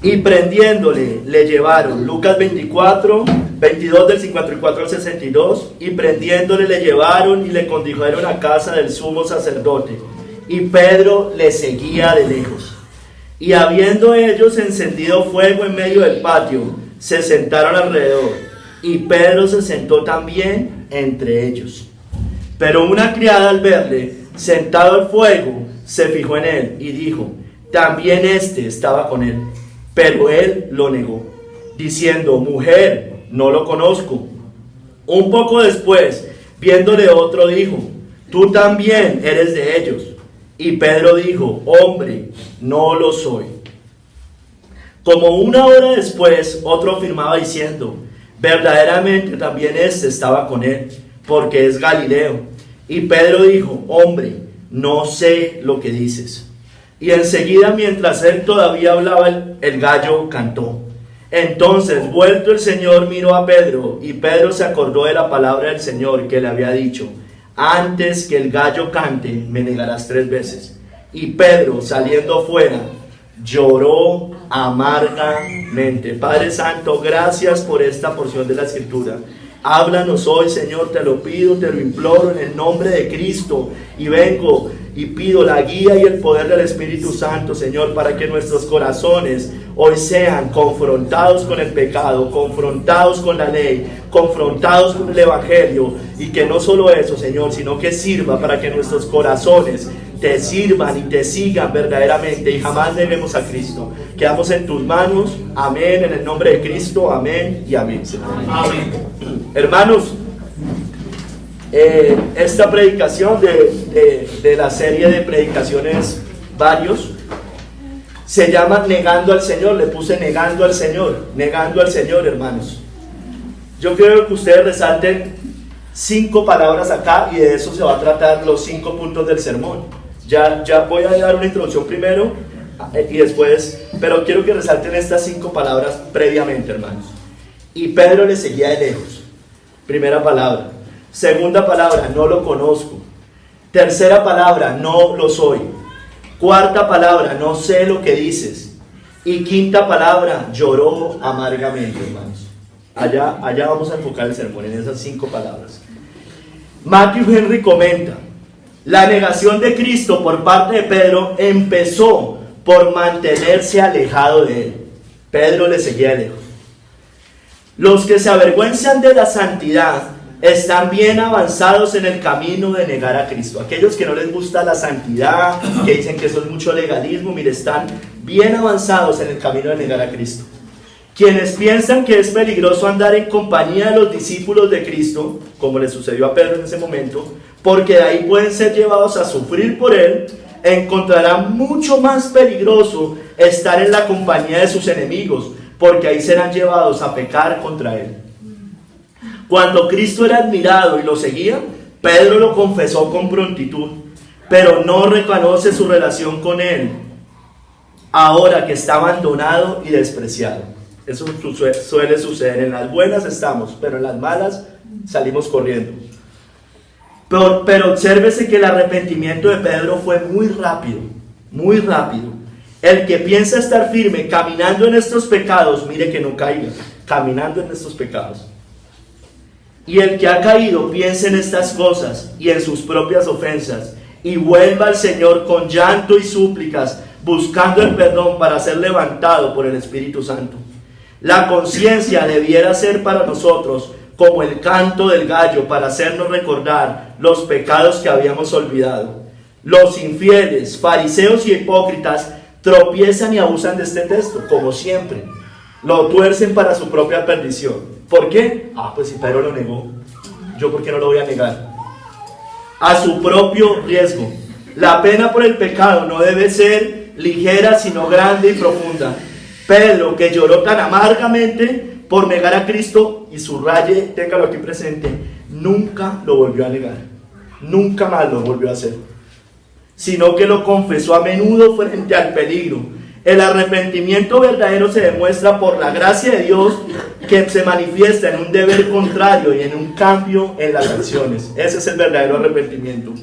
Y prendiéndole, le llevaron, Lucas 24, 22 del 54 al 62, y prendiéndole le llevaron y le condujeron a casa del sumo sacerdote, y Pedro le seguía de lejos. Y habiendo ellos encendido fuego en medio del patio, se sentaron alrededor, y Pedro se sentó también entre ellos. Pero una criada al verle sentado al fuego, se fijó en él y dijo, también éste estaba con él. Pero él lo negó, diciendo, mujer, no lo conozco. Un poco después, viéndole otro, dijo, tú también eres de ellos. Y Pedro dijo, hombre, no lo soy. Como una hora después, otro afirmaba diciendo, verdaderamente también éste estaba con él, porque es Galileo. Y Pedro dijo, hombre, no sé lo que dices. Y enseguida, mientras él todavía hablaba, el gallo cantó. Entonces, vuelto el Señor, miró a Pedro, y Pedro se acordó de la palabra del Señor que le había dicho, antes que el gallo cante, me negarás 3 veces. Y Pedro, saliendo fuera, lloró amargamente. Padre Santo, gracias por esta porción de la Escritura. Háblanos hoy, Señor, te lo pido, te lo imploro en el nombre de Cristo. Y vengo y pido la guía y el poder del Espíritu Santo, Señor, para que nuestros corazones hoy sean confrontados con el pecado, confrontados con la ley, confrontados con el Evangelio. Y que no solo eso, Señor, sino que sirva para que nuestros corazones te sirvan y te sigan verdaderamente y jamás neguemos a Cristo. Quedamos en tus manos, amén, en el nombre de Cristo, amén y amén. Amén. Hermanos, esta predicación de la serie de predicaciones varios se llama Negando al Señor. Le puse negando al Señor, hermanos. Yo quiero que ustedes resalten 5 palabras acá y de eso se va a tratar los 5 puntos del sermón. Ya voy a dar una introducción primero y después, pero quiero que resalten estas 5 palabras previamente, hermanos. Y Pedro le seguía de lejos. Primera palabra. Segunda palabra, no lo conozco. Tercera palabra, no lo soy. Cuarta palabra, no sé lo que dices. Y quinta palabra, lloró amargamente, hermanos. Allá vamos a enfocar el sermón, en esas 5 palabras. Matthew Henry comenta, la negación de Cristo por parte de Pedro empezó por mantenerse alejado de él. Pedro le seguía de lejos. Los que se avergüenzan de la santidad están bien avanzados en el camino de negar a Cristo. Aquellos que no les gusta la santidad, que dicen que eso es mucho legalismo, mire, están bien avanzados en el camino de negar a Cristo. Quienes piensan que es peligroso andar en compañía de los discípulos de Cristo, como le sucedió a Pedro en ese momento, porque de ahí pueden ser llevados a sufrir por él, encontrarán mucho más peligroso estar en la compañía de sus enemigos, porque ahí serán llevados a pecar contra él. Cuando Cristo era admirado y lo seguía, Pedro lo confesó con prontitud, pero no reconoce su relación con él, ahora que está abandonado y despreciado. Eso suele suceder. En las buenas estamos, pero en las malas salimos corriendo. Pero obsérvese que el arrepentimiento de Pedro fue muy rápido, muy rápido. El que piensa estar firme caminando en estos pecados, mire que no caiga, caminando en estos pecados. Y el que ha caído piense en estas cosas y en sus propias ofensas, y vuelva al Señor con llanto y súplicas, buscando el perdón para ser levantado por el Espíritu Santo. La conciencia debiera ser para nosotros como el canto del gallo para hacernos recordar los pecados que habíamos olvidado. Los infieles, fariseos y hipócritas tropiezan y abusan de este texto, como siempre. Lo tuercen para su propia perdición. ¿Por qué? Pues si Pedro lo negó, ¿yo por qué no lo voy a negar? A su propio riesgo. La pena por el pecado no debe ser ligera, sino grande y profunda. Pedro, que lloró tan amargamente por negar a Cristo, y subraye, téngalo aquí presente, nunca lo volvió a negar. Nunca más lo volvió a hacer. Sino que lo confesó a menudo frente al peligro. El arrepentimiento verdadero se demuestra por la gracia de Dios, que se manifiesta en un deber contrario y en un cambio en las acciones. Ese es el verdadero arrepentimiento.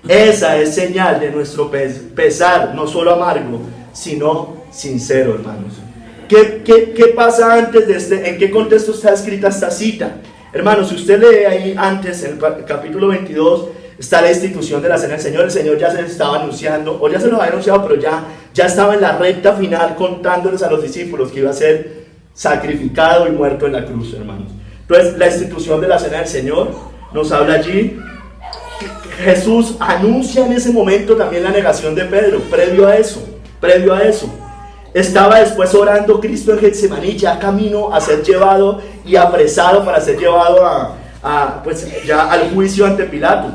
Esa es señal de nuestro pesar, no solo amargo, sino sincero, hermanos. ¿Qué pasa antes de este? ¿En qué contexto está escrita esta cita? Hermanos, si usted lee ahí antes, en el capítulo 22, está la institución de la cena del Señor. El Señor ya se les estaba anunciando, o ya se los había anunciado, pero ya estaba en la recta final contándoles a los discípulos que iba a ser sacrificado y muerto en la cruz, hermanos. Entonces, la institución de la cena del Señor nos habla allí. Jesús anuncia en ese momento también la negación de Pedro. Previo a eso, estaba después orando Cristo en Getsemaní, ya camino a ser llevado y apresado para ser llevado pues ya al juicio ante Pilato.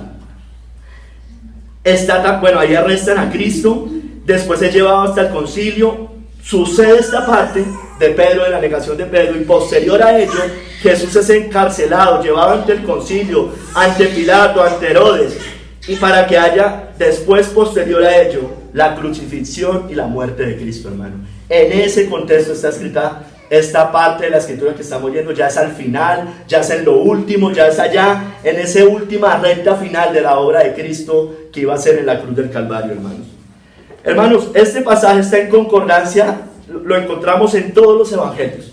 Ahí arrestan a Cristo, después es llevado hasta el concilio. Sucede esta parte de Pedro, de la negación de Pedro, y posterior a ello, Jesús es encarcelado, llevado ante el concilio, ante Pilato, ante Herodes, y para que haya después, posterior a ello, la crucifixión y la muerte de Cristo, hermano. En ese contexto está escrita esta parte de la escritura que estamos viendo. Ya es al final, ya es en lo último, ya es allá, en esa última recta final de la obra de Cristo que iba a ser en la cruz del Calvario, hermanos. Hermanos, este pasaje está en concordancia, lo encontramos en todos los evangelios,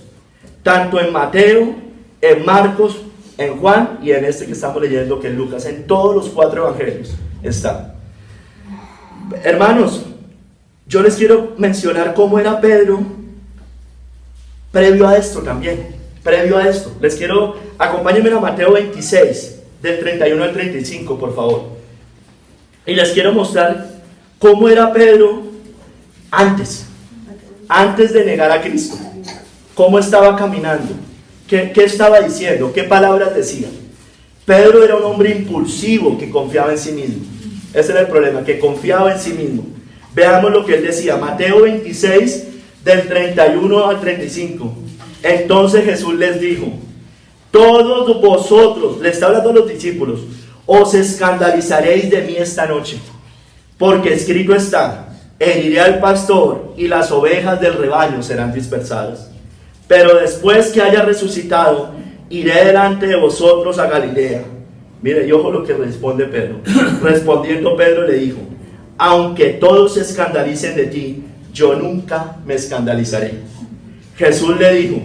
tanto en Mateo, en Marcos, en Juan y en este que estamos leyendo, que es Lucas. En todos los 4 evangelios está. Hermanos, yo les quiero mencionar cómo era Pedro previo a esto también. Acompáñenme a Mateo 26, del 31 al 35, por favor. Y les quiero mostrar cómo era Pedro antes de negar a Cristo. Cómo estaba caminando, qué estaba diciendo, qué palabras decía. Pedro era un hombre impulsivo que confiaba en sí mismo. Ese era el problema, que confiaba en sí mismo. Veamos lo que él decía, Mateo 26, del 31 al 35. Entonces Jesús les dijo: todos vosotros, le está hablando a los discípulos, os escandalizaréis de mí esta noche, porque escrito está: heriré al pastor y las ovejas del rebaño serán dispersadas. Pero después que haya resucitado, iré delante de vosotros a Galilea. Mire, y ojo lo que responde Pedro. Respondiendo Pedro le dijo: aunque todos se escandalicen de ti, yo nunca me escandalizaré. Jesús le dijo: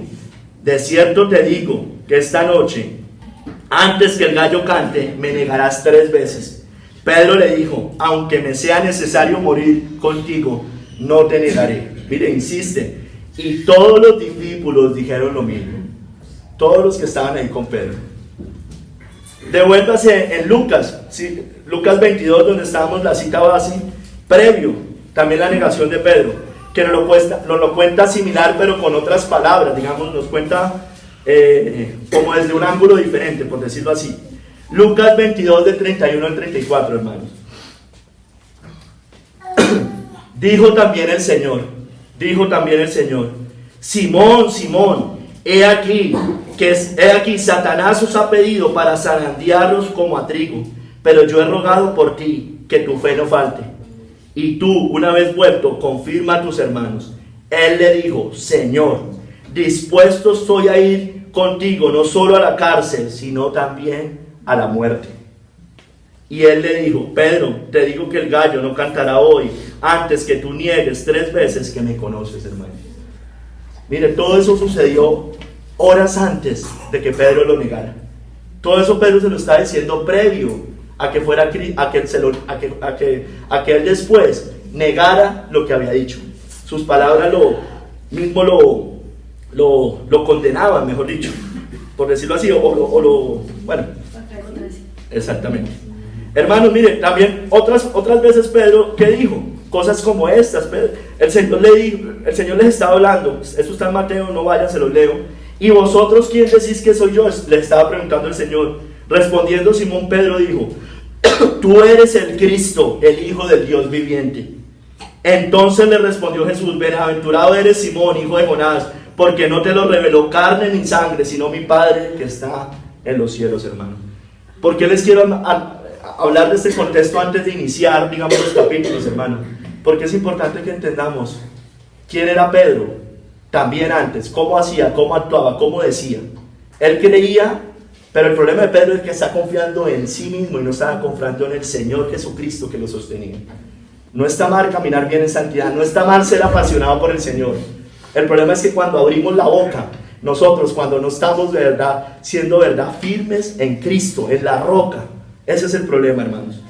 de cierto te digo que esta noche, antes que el gallo cante, me negarás 3 veces. Pedro le dijo: aunque me sea necesario morir contigo, no te negaré. Mire, insiste. Y todos los discípulos dijeron lo mismo. Todos los que estaban ahí con Pedro. Devuélvase en Lucas, ¿sí? Lucas 22, donde estábamos, la cita base, previo, también la negación de Pedro, que nos lo cuenta similar, pero con otras palabras, digamos, nos cuenta como desde un ángulo diferente, por decirlo así. Lucas 22, de 31 al 34, hermanos. Dijo también el Señor: Simón, Simón, he aquí, Satanás os ha pedido para zarandearos como a trigo, pero yo he rogado por ti, que tu fe no falte. Y tú, una vez vuelto, confirma a tus hermanos. Él le dijo: Señor, dispuesto estoy a ir contigo, no solo a la cárcel, sino también a la muerte. Y él le dijo: Pedro, te digo que el gallo no cantará hoy, antes que tú niegues 3 veces que me conoces, hermano. Mire, todo eso sucedió horas antes de que Pedro lo negara. Todo eso Pedro se lo está diciendo previo a que fuera a que él después negara lo que había dicho. Sus palabras lo condenaban, mejor dicho, por decirlo así, bueno, exactamente. Hermanos, mire, también otras veces Pedro, ¿qué dijo? Cosas como estas. El Señor les estaba hablando. Esto está en Mateo, no vayan, se los leo. ¿Y vosotros quién decís que soy yo? Le estaba preguntando el Señor. Respondiendo Simón Pedro dijo: tú eres el Cristo, el Hijo del Dios viviente. Entonces le respondió Jesús: bienaventurado eres Simón, hijo de Jonás, porque no te lo reveló carne ni sangre, sino mi Padre que está en los cielos, hermano. ¿Por qué les quiero hablar de este contexto antes de iniciar, digamos, los capítulos, hermano? Porque es importante que entendamos quién era Pedro también antes, cómo hacía, cómo actuaba, cómo decía. Él creía, pero el problema de Pedro es que está confiando en sí mismo y no estaba confiando en el Señor Jesucristo que lo sostenía. No está mal caminar bien en santidad, no está mal ser apasionado por el Señor. El problema es que cuando abrimos la boca, nosotros cuando no estamos de verdad, siendo verdad firmes en Cristo, en la roca, ese es el problema, hermanos.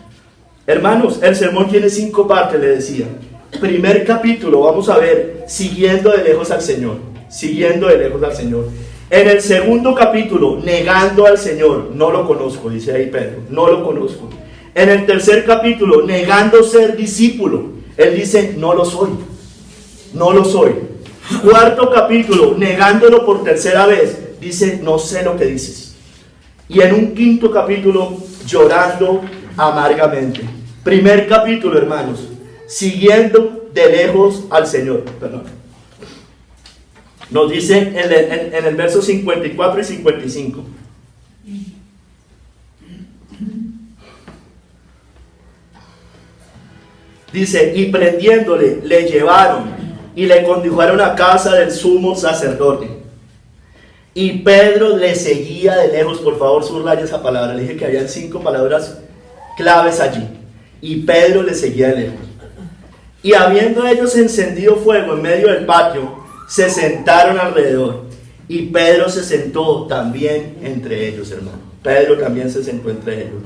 Hermanos, el sermón tiene 5 partes, le decía. Primer capítulo, vamos a ver, siguiendo de lejos al Señor, siguiendo de lejos al Señor. En el segundo capítulo, negando al Señor, no lo conozco, dice ahí Pedro, no lo conozco. En el tercer capítulo, negando ser discípulo, él dice, no lo soy, no lo soy. Cuarto capítulo, negándolo por tercera vez, dice, no sé lo que dices. Y en un quinto capítulo, llorando amargamente. Primer capítulo, hermanos, siguiendo de lejos al Señor. Perdón. Nos dice en el verso 54 y 55. Dice, y prendiéndole, le llevaron y le condujeron a casa del sumo sacerdote. Y Pedro le seguía de lejos. Por favor, subraya esa palabra. Le dije que habían 5 palabras claves allí. Y Pedro le seguía de lejos. Y habiendo ellos encendido fuego en medio del patio, se sentaron alrededor. Y Pedro se sentó también entre ellos, hermano. Pedro también se sentó entre ellos.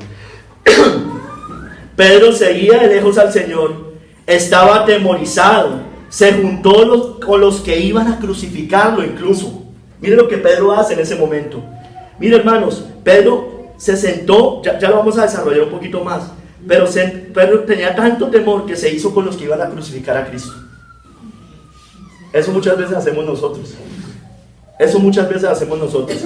Pedro seguía de lejos al Señor. Estaba atemorizado. Se juntó con los que iban a crucificarlo incluso. Mire lo que Pedro hace en ese momento. Mire, hermanos, Pedro se sentó, ya lo vamos a desarrollar un poquito más, pero Pedro tenía tanto temor que se hizo con los que iban a crucificar a Cristo. Eso muchas veces hacemos nosotros. Eso muchas veces hacemos nosotros.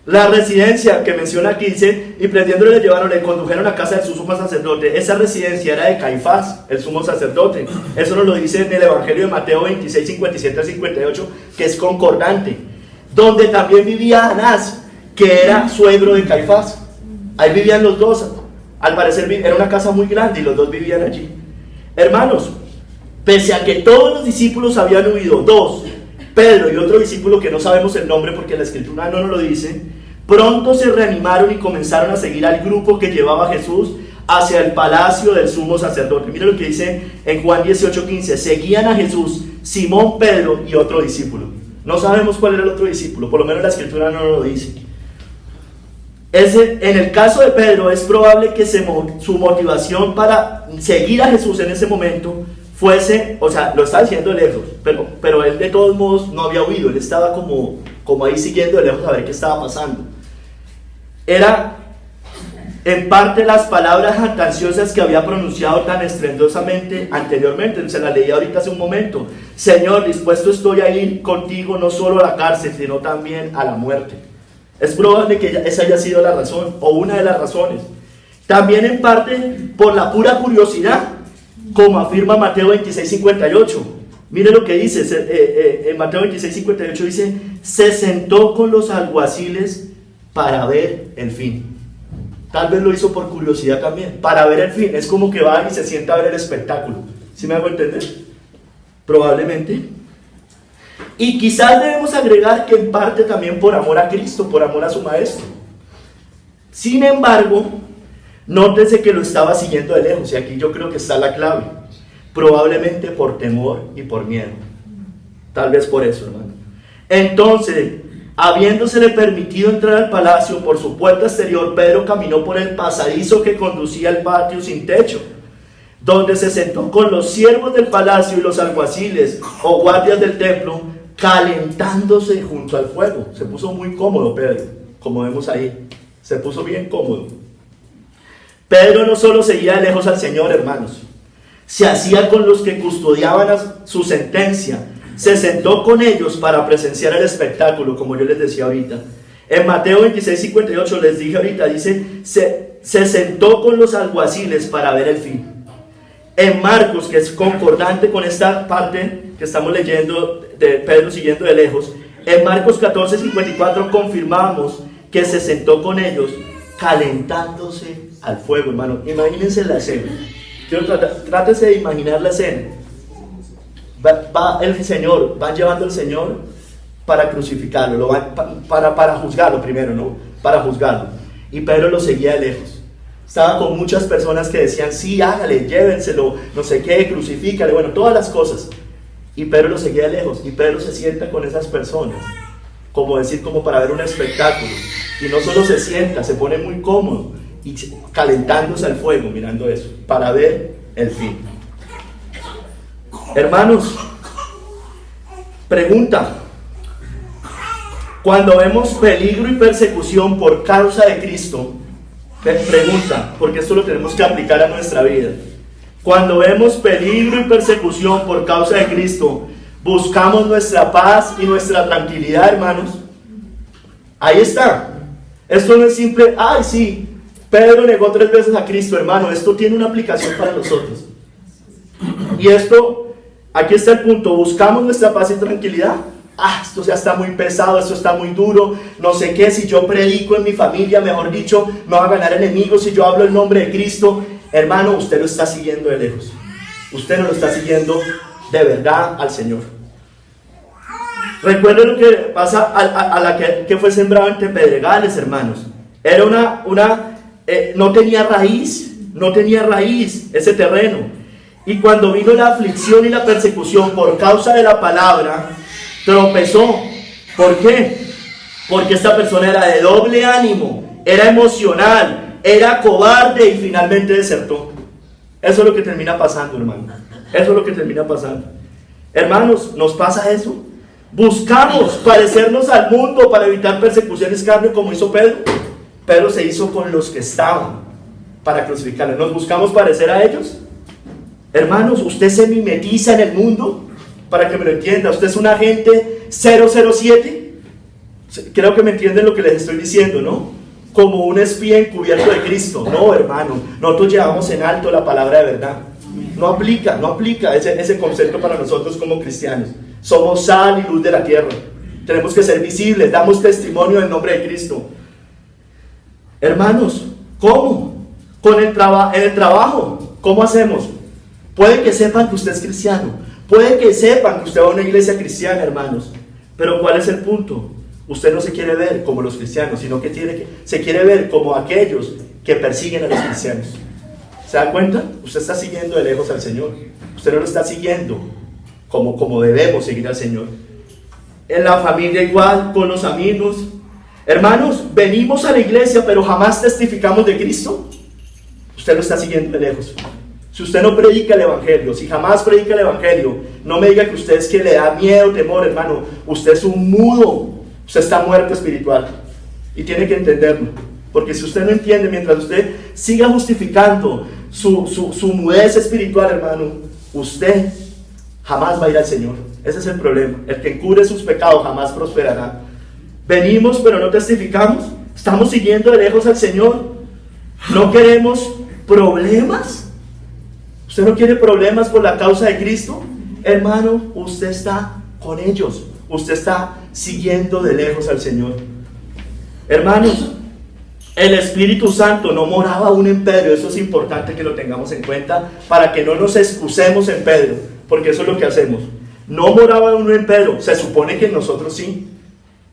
La residencia que menciona aquí dice, y prendiéndole le llevaron, le condujeron a casa del sumo sacerdote. Esa residencia era de Caifás, el sumo sacerdote. Eso nos lo dice en el Evangelio de Mateo 26, 57 al 58, que es concordante. Donde también vivía Anás, que era suegro de Caifás. Ahí vivían los dos. Al parecer era una casa muy grande y los dos vivían allí. Hermanos, pese a que todos los discípulos habían huido, 2, Pedro y otro discípulo que no sabemos el nombre porque la escritura no nos lo dice, pronto se reanimaron y comenzaron a seguir al grupo que llevaba a Jesús hacia el palacio del sumo sacerdote. Mira lo que dice en Juan 18:15. Seguían a Jesús Simón, Pedro y otro discípulo. No sabemos cuál era el otro discípulo, por lo menos la escritura no lo dice. En el caso de Pedro es probable que su motivación para seguir a Jesús en ese momento fuese, o sea, lo estaba diciendo de lejos, pero él de todos modos no había huido, él estaba como ahí siguiendo de lejos a ver qué estaba pasando. Era en parte las palabras jactanciosas que había pronunciado tan estrendosamente anteriormente. Se las leí ahorita hace un momento. Señor, dispuesto estoy a ir contigo no solo a la cárcel, sino también a la muerte. Es probable que esa haya sido la razón, o una de las razones. También en parte por la pura curiosidad, como afirma Mateo 26:58. Mire lo que dice, en Mateo 26:58 dice, se sentó con los alguaciles para ver el fin. Tal vez lo hizo por curiosidad también, para ver el fin. Es como que va y se sienta a ver el espectáculo. ¿Sí me hago entender? Probablemente. Y quizás debemos agregar que en parte también por amor a Cristo, por amor a su Maestro. Sin embargo, nótese que lo estaba siguiendo de lejos, y aquí yo creo que está la clave. Probablemente por temor y por miedo. Tal vez por eso, hermano. Entonces, habiéndosele permitido entrar al palacio por su puerta exterior, Pedro caminó por el pasadizo que conducía al patio sin techo, donde se sentó con los siervos del palacio y los alguaciles o guardias del templo, calentándose junto al fuego. Se puso muy cómodo Pedro, como vemos ahí. Se puso bien cómodo. Pedro no solo seguía de lejos al Señor, hermanos, se hacía con los que custodiaban su sentencia. Se sentó con ellos para presenciar el espectáculo, como yo les decía ahorita. En Mateo 26:58 les dije ahorita, dice, se sentó con los alguaciles para ver el fin. En Marcos, que es concordante con esta parte que estamos leyendo de Pedro siguiendo de lejos, en Marcos 14:54 confirmamos que se sentó con ellos calentándose al fuego, hermano. Imagínense la escena. Trátese de imaginar la escena. Va el Señor, van llevando al Señor para crucificarlo, para juzgarlo primero, ¿no? Para juzgarlo. Y Pedro lo seguía de lejos. Estaba con muchas personas que decían, sí, hágale, llévenselo, no sé qué, crucifícale, bueno, todas las cosas. Y Pedro lo seguía de lejos, y Pedro se sienta con esas personas, como decir, como para ver un espectáculo. Y no solo se sienta, se pone muy cómodo, y calentándose al fuego, mirando eso, para ver el fin. Hermanos, pregunta: cuando vemos peligro y persecución por causa de Cristo, pregunta, porque esto lo tenemos que aplicar a nuestra vida. Cuando vemos peligro y persecución por causa de Cristo, ¿buscamos nuestra paz y nuestra tranquilidad, hermanos? Ahí está. Esto no es simple, ay sí, Pedro negó 3 veces a Cristo, hermano. Esto tiene una aplicación para nosotros. Y esto, aquí está el punto: ¿buscamos nuestra paz y tranquilidad? Esto ya está muy pesado, esto está muy duro, no sé qué, si yo predico en mi familia, mejor dicho, me va a ganar enemigos, si yo hablo el nombre de Cristo. Hermano, usted lo está siguiendo de lejos. Usted no lo está siguiendo de verdad al Señor. Recuerden lo que pasa a la que fue sembrado entre pedregales, hermanos. Era no tenía raíz ese terreno. Y cuando vino la aflicción y la persecución por causa de la palabra, tropezó. ¿Por qué? Porque esta persona era de doble ánimo, era emocional, era cobarde y finalmente desertó. Eso es lo que termina pasando, hermano. Eso es lo que termina pasando. Hermanos, ¿nos pasa eso? Buscamos parecernos al mundo para evitar persecuciones carne, como hizo Pedro. Pedro se hizo con los que estaban para crucificarle. ¿Nos buscamos parecer a ellos? Hermanos, usted se mimetiza en el mundo. Para que me lo entienda, usted es un agente 007. Creo que me entienden lo que les estoy diciendo, ¿no? Como un espía encubierto de Cristo. No, hermano, nosotros llevamos en alto la palabra de verdad. No aplica ese concepto para nosotros como cristianos. Somos sal y luz de la tierra. Tenemos que ser visibles, damos testimonio en nombre de Cristo. Hermanos, ¿cómo? En el trabajo, ¿cómo hacemos? Puede que sepan que usted es cristiano. Puede que sepan que usted va a una iglesia cristiana, hermanos, pero ¿cuál es el punto? Usted no se quiere ver como los cristianos, sino que se quiere ver como aquellos que persiguen a los cristianos. ¿Se da cuenta? Usted está siguiendo de lejos al Señor. Usted no lo está siguiendo como debemos seguir al Señor. En la familia igual, con los amigos. Hermanos, venimos a la iglesia, pero jamás testificamos de Cristo. Usted lo está siguiendo de lejos. Si usted no predica el evangelio, si jamás predica el evangelio, no me diga que usted es que le da miedo, temor, hermano. Usted es un mudo, usted está muerto espiritual y tiene que entenderlo, porque si usted no entiende, mientras usted siga justificando su mudez espiritual, hermano, usted jamás va a ir al Señor. Ese es el problema. El que encubre sus pecados jamás prosperará. Venimos pero no testificamos. Estamos siguiendo de lejos al Señor. No queremos problemas. ¿Usted no quiere problemas por la causa de Cristo? Hermano, usted está con ellos. Usted está siguiendo de lejos al Señor. Hermanos, el Espíritu Santo no moraba aún en Pedro. Eso es importante que lo tengamos en cuenta para que no nos excusemos en Pedro, porque eso es lo que hacemos. No moraba aún en Pedro. Se supone que en nosotros sí.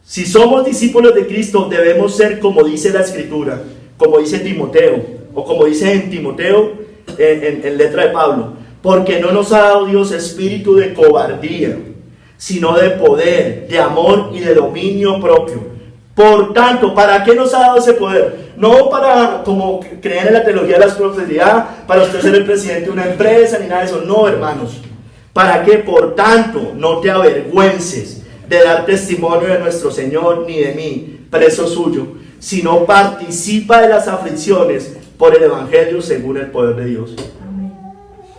Si somos discípulos de Cristo, debemos ser como dice la Escritura, como dice Timoteo, o como dice en Timoteo, en letra de Pablo: porque no nos ha dado Dios espíritu de cobardía, sino de poder, de amor y de dominio propio. Por tanto, ¿para qué nos ha dado ese poder? No para, como creen en la teología de la prosperidad, para usted ser el presidente de una empresa, ni nada de eso. No, hermanos. ¿Para qué? Por tanto, no te avergüences de dar testimonio de nuestro Señor, ni de mí, preso suyo, sino participa de las aflicciones por el evangelio según el poder de Dios.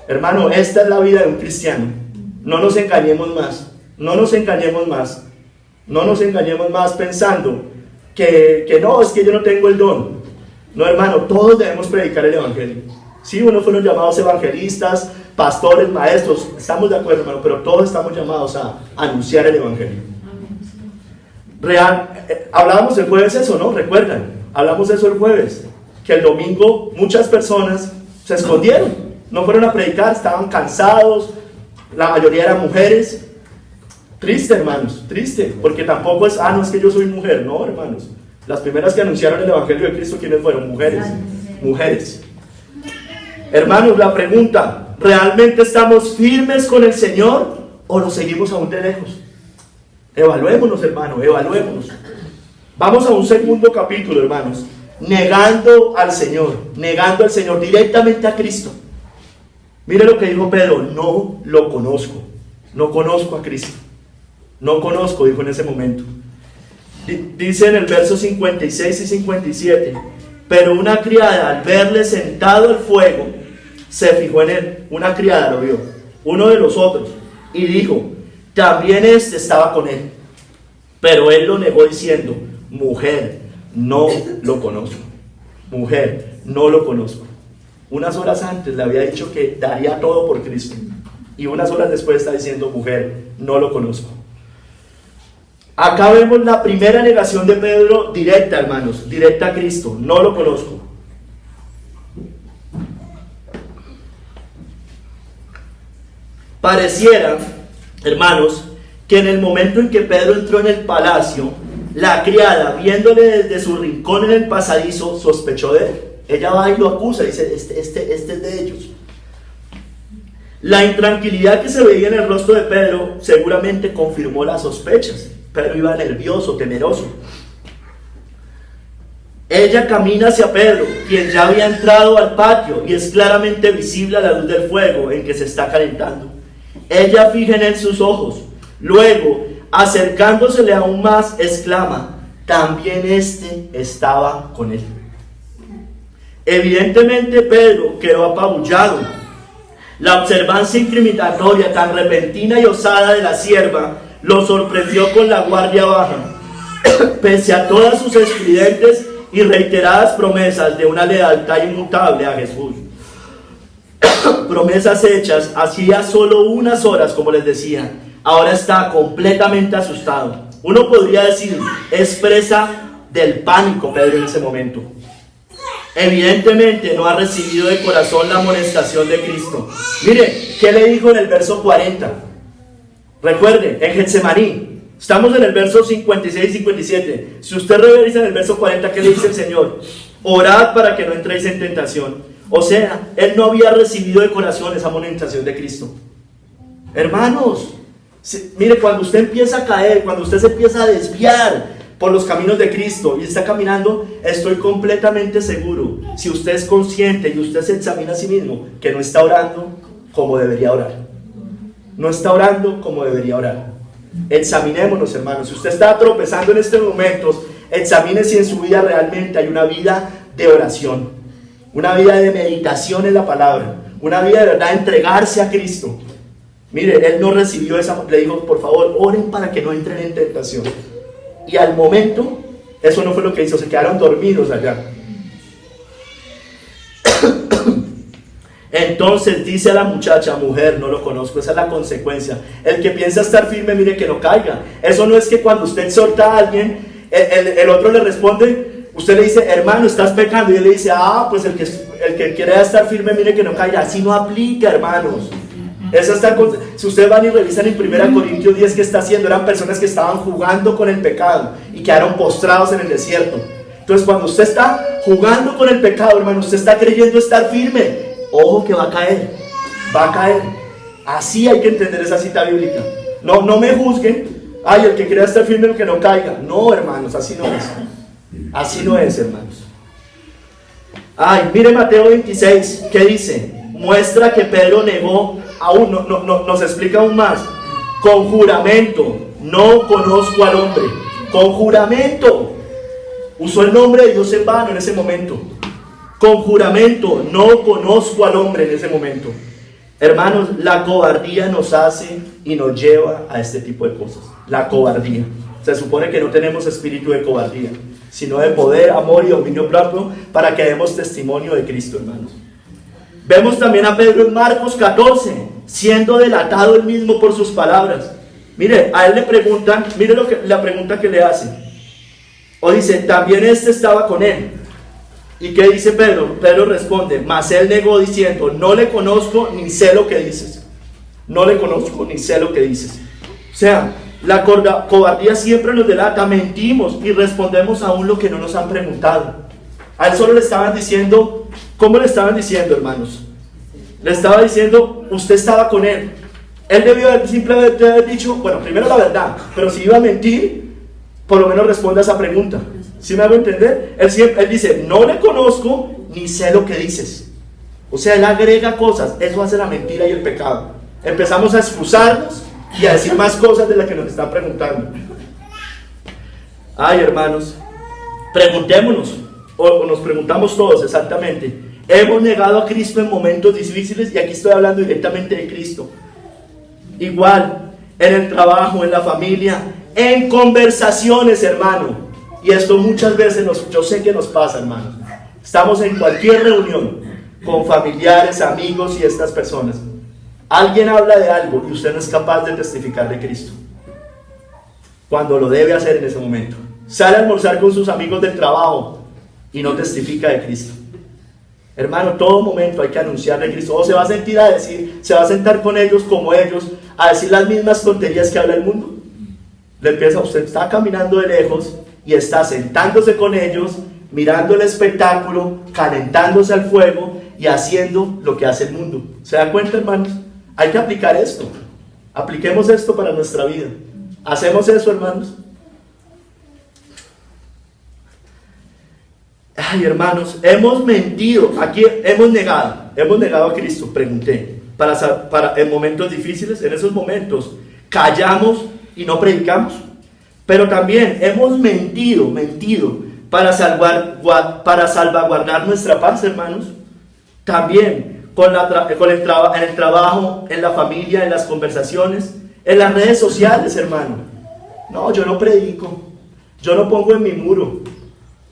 Hermano, esta es la vida de un cristiano. No nos engañemos más. No nos engañemos más. No nos engañemos más pensando que no, es que yo no tengo el don. No, hermano, todos debemos predicar el evangelio. Sí, unos fueron llamados evangelistas, pastores, maestros. Estamos de acuerdo, hermano, pero todos estamos llamados a anunciar el evangelio. Hablábamos el jueves eso, ¿no? ¿Recuerdan? Hablamos eso el jueves. Que el domingo muchas personas se escondieron, no fueron a predicar, estaban cansados, la mayoría eran mujeres. Triste, hermanos, triste, porque tampoco es, no es que yo soy mujer, no, hermanos. Las primeras que anunciaron el evangelio de Cristo, ¿quiénes fueron? Mujeres. mujeres. Hermanos, la pregunta, ¿realmente estamos firmes con el Señor o nos seguimos aún de lejos? Evaluémonos, hermanos, evaluémonos. Vamos a un segundo capítulo, hermanos. Negando al Señor directamente a Cristo. Mire lo que dijo Pedro: no lo conozco, no conozco a Cristo. No conozco, dijo en ese momento. Dice en el verso 56 y 57, pero una criada al verle sentado al fuego, se fijó en él. Una criada lo vio, uno de los otros, y dijo, también este estaba con él. Pero él lo negó diciendo, mujer, no lo conozco. Mujer, no lo conozco. Unas horas antes le había dicho que daría todo por Cristo, y unas horas después está diciendo, mujer, no lo conozco. Acá vemos la primera negación de Pedro directa, hermanos, directa a Cristo, no lo conozco. Pareciera, hermanos, que en el momento en que Pedro entró en el palacio, la criada, viéndole desde su rincón en el pasadizo, sospechó de él. Ella va y lo acusa, dice, este es de ellos. La intranquilidad que se veía en el rostro de Pedro seguramente confirmó las sospechas. Pedro iba nervioso, temeroso. Ella camina hacia Pedro, quien ya había entrado al patio, y es claramente visible a la luz del fuego en que se está calentando. Ella fija en él sus ojos. Luego, acercándosele aún más, exclama, también este estaba con él. Evidentemente Pedro quedó apabullado. La observancia incriminatoria tan repentina y osada de la sierva lo sorprendió con la guardia baja. Pese a todas sus estridentes y reiteradas promesas de una lealtad inmutable a Jesús, promesas hechas hacía solo unas horas, como les decía, ahora está completamente asustado. Uno podría decir, es presa del pánico Pedro en ese momento. Evidentemente no ha recibido de corazón la amonestación de Cristo. Mire, ¿qué le dijo en el verso 40? Recuerde, en Getsemaní, estamos en el verso 56 y 57. Si usted revisa en el verso 40, ¿qué le dice el Señor? Orad para que no entréis en tentación. O sea, él no había recibido de corazón esa amonestación de Cristo. Hermanos, mire, cuando usted empieza a caer, cuando usted se empieza a desviar por los caminos de Cristo y está caminando, estoy completamente seguro, si usted es consciente y usted se examina a sí mismo, que no está orando como debería orar. No está orando como debería orar. Examinémonos, hermanos. Si usted está tropezando en estos momentos, examine si en su vida realmente hay una vida de oración, una vida de meditación en la palabra, una vida de verdad de entregarse a Cristo. Mire, él no recibió esa, le dijo, por favor, oren para que no entren en tentación. Y al momento, eso no fue lo que hizo, se quedaron dormidos allá. Entonces dice a la muchacha, mujer, no lo conozco. Esa es la consecuencia. El que piensa estar firme, mire que no caiga. Eso no es que cuando usted exhorta a alguien, el otro le responde, usted le dice, hermano, estás pecando, y él le dice, pues el que quiera estar firme, mire que no caiga. Así no aplica, hermanos. Si ustedes van y revisan en 1 Corintios 10 qué está haciendo, eran personas que estaban jugando con el pecado y quedaron postrados en el desierto. Entonces cuando usted está jugando con el pecado, hermano, usted está creyendo estar firme, ojo que va a caer, va a caer. Así hay que entender esa cita bíblica. No me juzguen, el que quiera estar firme, el que no caiga. No, hermanos, así no es. Así no es, hermanos. Mire Mateo 26, ¿qué dice? Muestra que Pedro negó aún, nos explica aún más. Con juramento, no conozco al hombre. Con juramento. Usó el nombre de Dios en vano en ese momento. Con juramento, no conozco al hombre en ese momento. Hermanos, la cobardía nos hace y nos lleva a este tipo de cosas. La cobardía. Se supone que no tenemos espíritu de cobardía, sino de poder, amor y dominio propio para que demos testimonio de Cristo, hermanos. Vemos también a Pedro en Marcos 14, siendo delatado él mismo por sus palabras. Mire, a él le preguntan, mire la pregunta que le hacen. O dice, también este estaba con él. ¿Y qué dice Pedro? Pedro responde, mas él negó diciendo, no le conozco ni sé lo que dices. No le conozco ni sé lo que dices. O sea, la cobardía siempre nos delata, mentimos y respondemos aún lo que no nos han preguntado. A él solo le estaban diciendo, ¿cómo le estaban diciendo, hermanos? Le estaba diciendo, usted estaba con él. Él debió haber simplemente haber dicho, bueno, primero la verdad, pero si iba a mentir, por lo menos responda a esa pregunta. ¿Sí me hago entender? Él dice, no le conozco, ni sé lo que dices. O sea, él agrega cosas. Eso hace la mentira y el pecado. Empezamos a excusarnos y a decir más cosas de las que nos están preguntando. Ay, hermanos, preguntémonos, o nos preguntamos todos exactamente. Hemos negado a Cristo en momentos difíciles, y aquí estoy hablando directamente de Cristo. Igual, en el trabajo, en la familia, en conversaciones, hermano. Y esto muchas veces yo sé que nos pasa, hermano. Estamos en cualquier reunión con familiares, amigos y estas personas. Alguien habla de algo y usted no es capaz de testificar de Cristo, cuando lo debe hacer en ese momento. Sale a almorzar con sus amigos del trabajo y no testifica de Cristo. Hermano, todo momento hay que anunciar de Cristo. O se va a sentir a decir, se va a sentar con ellos como ellos, a decir las mismas tonterías que habla el mundo. Le empieza, usted está caminando de lejos y está sentándose con ellos, mirando el espectáculo, calentándose al fuego y haciendo lo que hace el mundo. ¿Se da cuenta, hermanos? Hay que aplicar esto. Apliquemos esto para nuestra vida. ¿Hacemos eso, hermanos? Ay, hermanos, hemos mentido. Aquí hemos negado a Cristo. Pregunté, en momentos difíciles, en esos momentos callamos y no predicamos. Pero también hemos mentido para salvaguardar nuestra paz, hermanos. También en el trabajo, en la familia, en las conversaciones, en las redes sociales, hermano. No, yo no predico, yo no pongo en mi muro.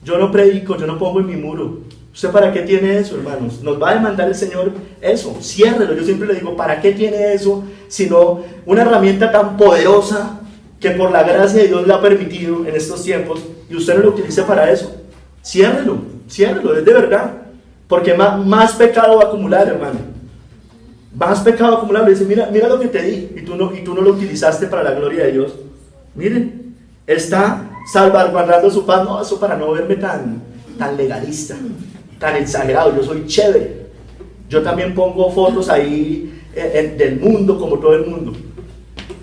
Yo no predico, yo no pongo en mi muro. ¿Usted para qué tiene eso, hermanos? Nos va a demandar el Señor eso. Ciérrelo. Yo siempre le digo, ¿para qué tiene eso? Sino una herramienta tan poderosa que por la gracia de Dios le ha permitido en estos tiempos, y usted no lo utilice para eso. Ciérrelo, es de verdad. Porque más pecado va a acumular, hermano. Más pecado va a acumular. Le dice, mira lo que te di, y tú no lo utilizaste para la gloria de Dios. Miren, está salvaguardando su paz. No, eso para no verme tan legalista, tan exagerado. Yo soy chévere. Yo también pongo fotos ahí del mundo, como todo el mundo.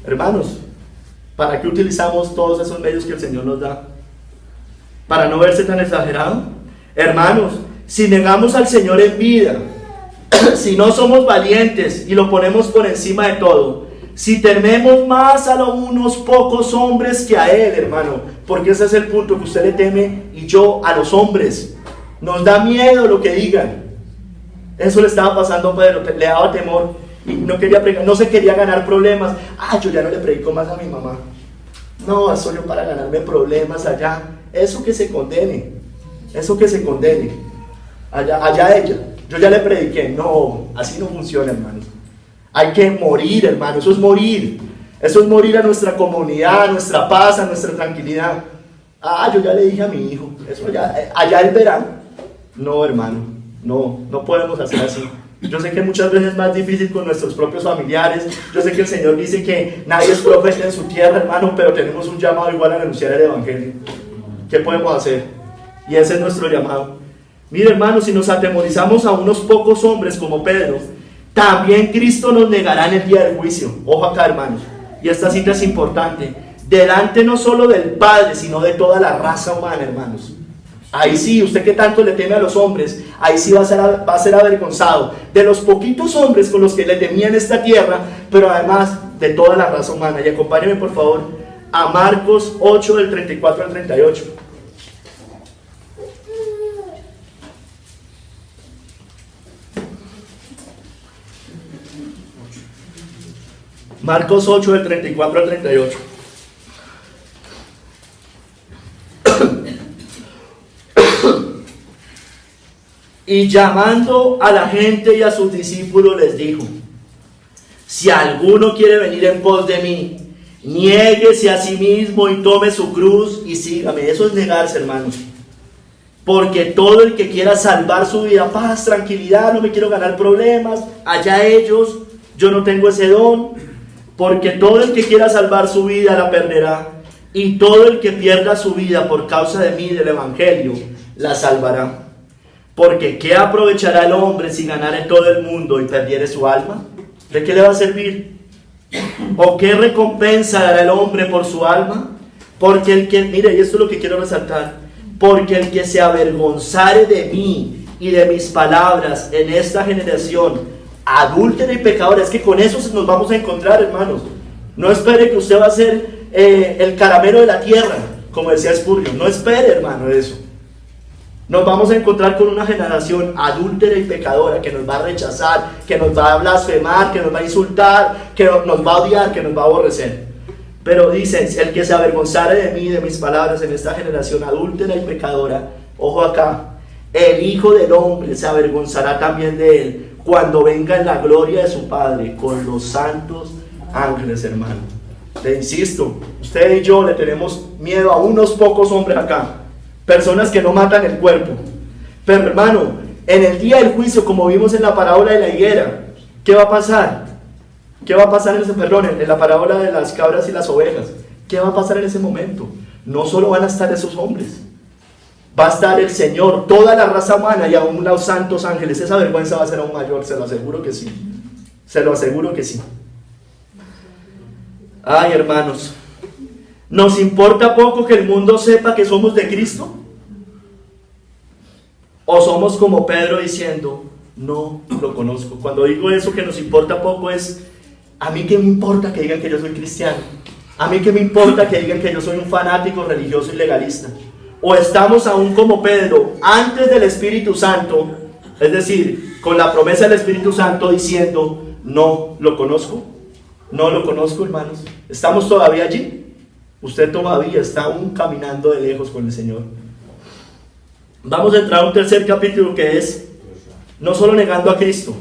Hermanos, ¿para qué utilizamos todos esos medios que el Señor nos da? ¿Para no verse tan exagerado? Hermanos, si negamos al Señor en vida, si no somos valientes y lo ponemos por encima de todo, si tememos más a unos pocos hombres que a Él, hermano, porque ese es el punto, que usted le teme y yo a los hombres. Nos da miedo lo que digan. Eso le estaba pasando a Pedro, le daba temor y no quería predicar, no se quería ganar problemas. Yo ya no le predico más a mi mamá. No, eso yo para ganarme problemas allá. Eso que se condene. Allá ella. Yo ya le prediqué. No, así no funciona, hermano. Hay que morir, hermano. Eso es morir. Eso es morir a nuestra comunidad, a nuestra paz, a nuestra tranquilidad. Yo ya le dije a mi hijo. Eso allá él verá. No, hermano. No podemos hacer así. Yo sé que muchas veces es más difícil con nuestros propios familiares. Yo sé que el Señor dice que nadie es profeta en su tierra, hermano, pero tenemos un llamado igual a anunciar el Evangelio. ¿Qué podemos hacer? Y ese es nuestro llamado. Mire, hermano, si nos atemorizamos a unos pocos hombres como Pedro, también Cristo nos negará en el día del juicio. Ojo acá, hermanos. Y esta cita es importante. Delante no solo del Padre, sino de toda la raza humana, hermanos. Ahí sí, usted que tanto le teme a los hombres, ahí sí va a ser avergonzado de los poquitos hombres con los que le temía en esta tierra, pero además de toda la raza humana. Y acompáñenme por favor a Marcos 8 del 34 al 38. Marcos 8 del 34 al 38. Y llamando a la gente y a sus discípulos les dijo: si alguno quiere venir en pos de mí, niéguese a sí mismo y tome su cruz y sígame. Eso es negarse, hermanos. Porque todo el que quiera salvar su vida, paz, tranquilidad, no me quiero ganar problemas, allá ellos, yo no tengo ese don. Porque todo el que quiera salvar su vida la perderá, y todo el que pierda su vida por causa de mí y del Evangelio la salvará. Porque ¿qué aprovechará el hombre si ganare todo el mundo y perdiere su alma? ¿De qué le va a servir? ¿O qué recompensa dará el hombre por su alma? Porque el que, mire, y esto es lo que quiero resaltar, porque el que se avergonzare de mí y de mis palabras en esta generación, adúltera y pecadora, es que con eso nos vamos a encontrar, hermanos. No espere que usted va a ser el caramelo de la tierra, como decía Spurgeon. No espere, hermano, eso. Nos vamos a encontrar con una generación adúltera y pecadora que nos va a rechazar, que nos va a blasfemar, que nos va a insultar, que nos va a odiar, que nos va a aborrecer. Pero dicen, el que se avergonzare de mí y de mis palabras en esta generación adúltera y pecadora, ojo acá, el Hijo del Hombre se avergonzará también de él cuando venga en la gloria de su Padre con los santos ángeles, hermano. Le insisto, usted y yo le tenemos miedo a unos pocos hombres acá, personas que no matan el cuerpo. Pero hermano, en el día del juicio, como vimos en la parábola de la higuera, ¿qué va a pasar? ¿Qué va a pasar en la parábola de las cabras y las ovejas? ¿Qué va a pasar en ese momento? No solo van a estar esos hombres, va a estar el Señor, toda la raza humana y aún los santos ángeles. Esa vergüenza va a ser aún mayor, se lo aseguro que sí. Se lo aseguro que sí. Ay, hermanos, ¿nos importa poco que el mundo sepa que somos de Cristo? ¿O somos como Pedro diciendo, no lo conozco? Cuando digo eso, que nos importa poco, es, a mí qué me importa que digan que yo soy cristiano, a mí qué me importa que digan que yo soy un fanático religioso y legalista. O estamos aún como Pedro, antes del Espíritu Santo, es decir, con la promesa del Espíritu Santo diciendo, no lo conozco. No lo conozco, hermanos. ¿Estamos todavía allí? Usted todavía está aún caminando de lejos con el Señor. Vamos a entrar a un tercer capítulo que es no solo negando a Cristo,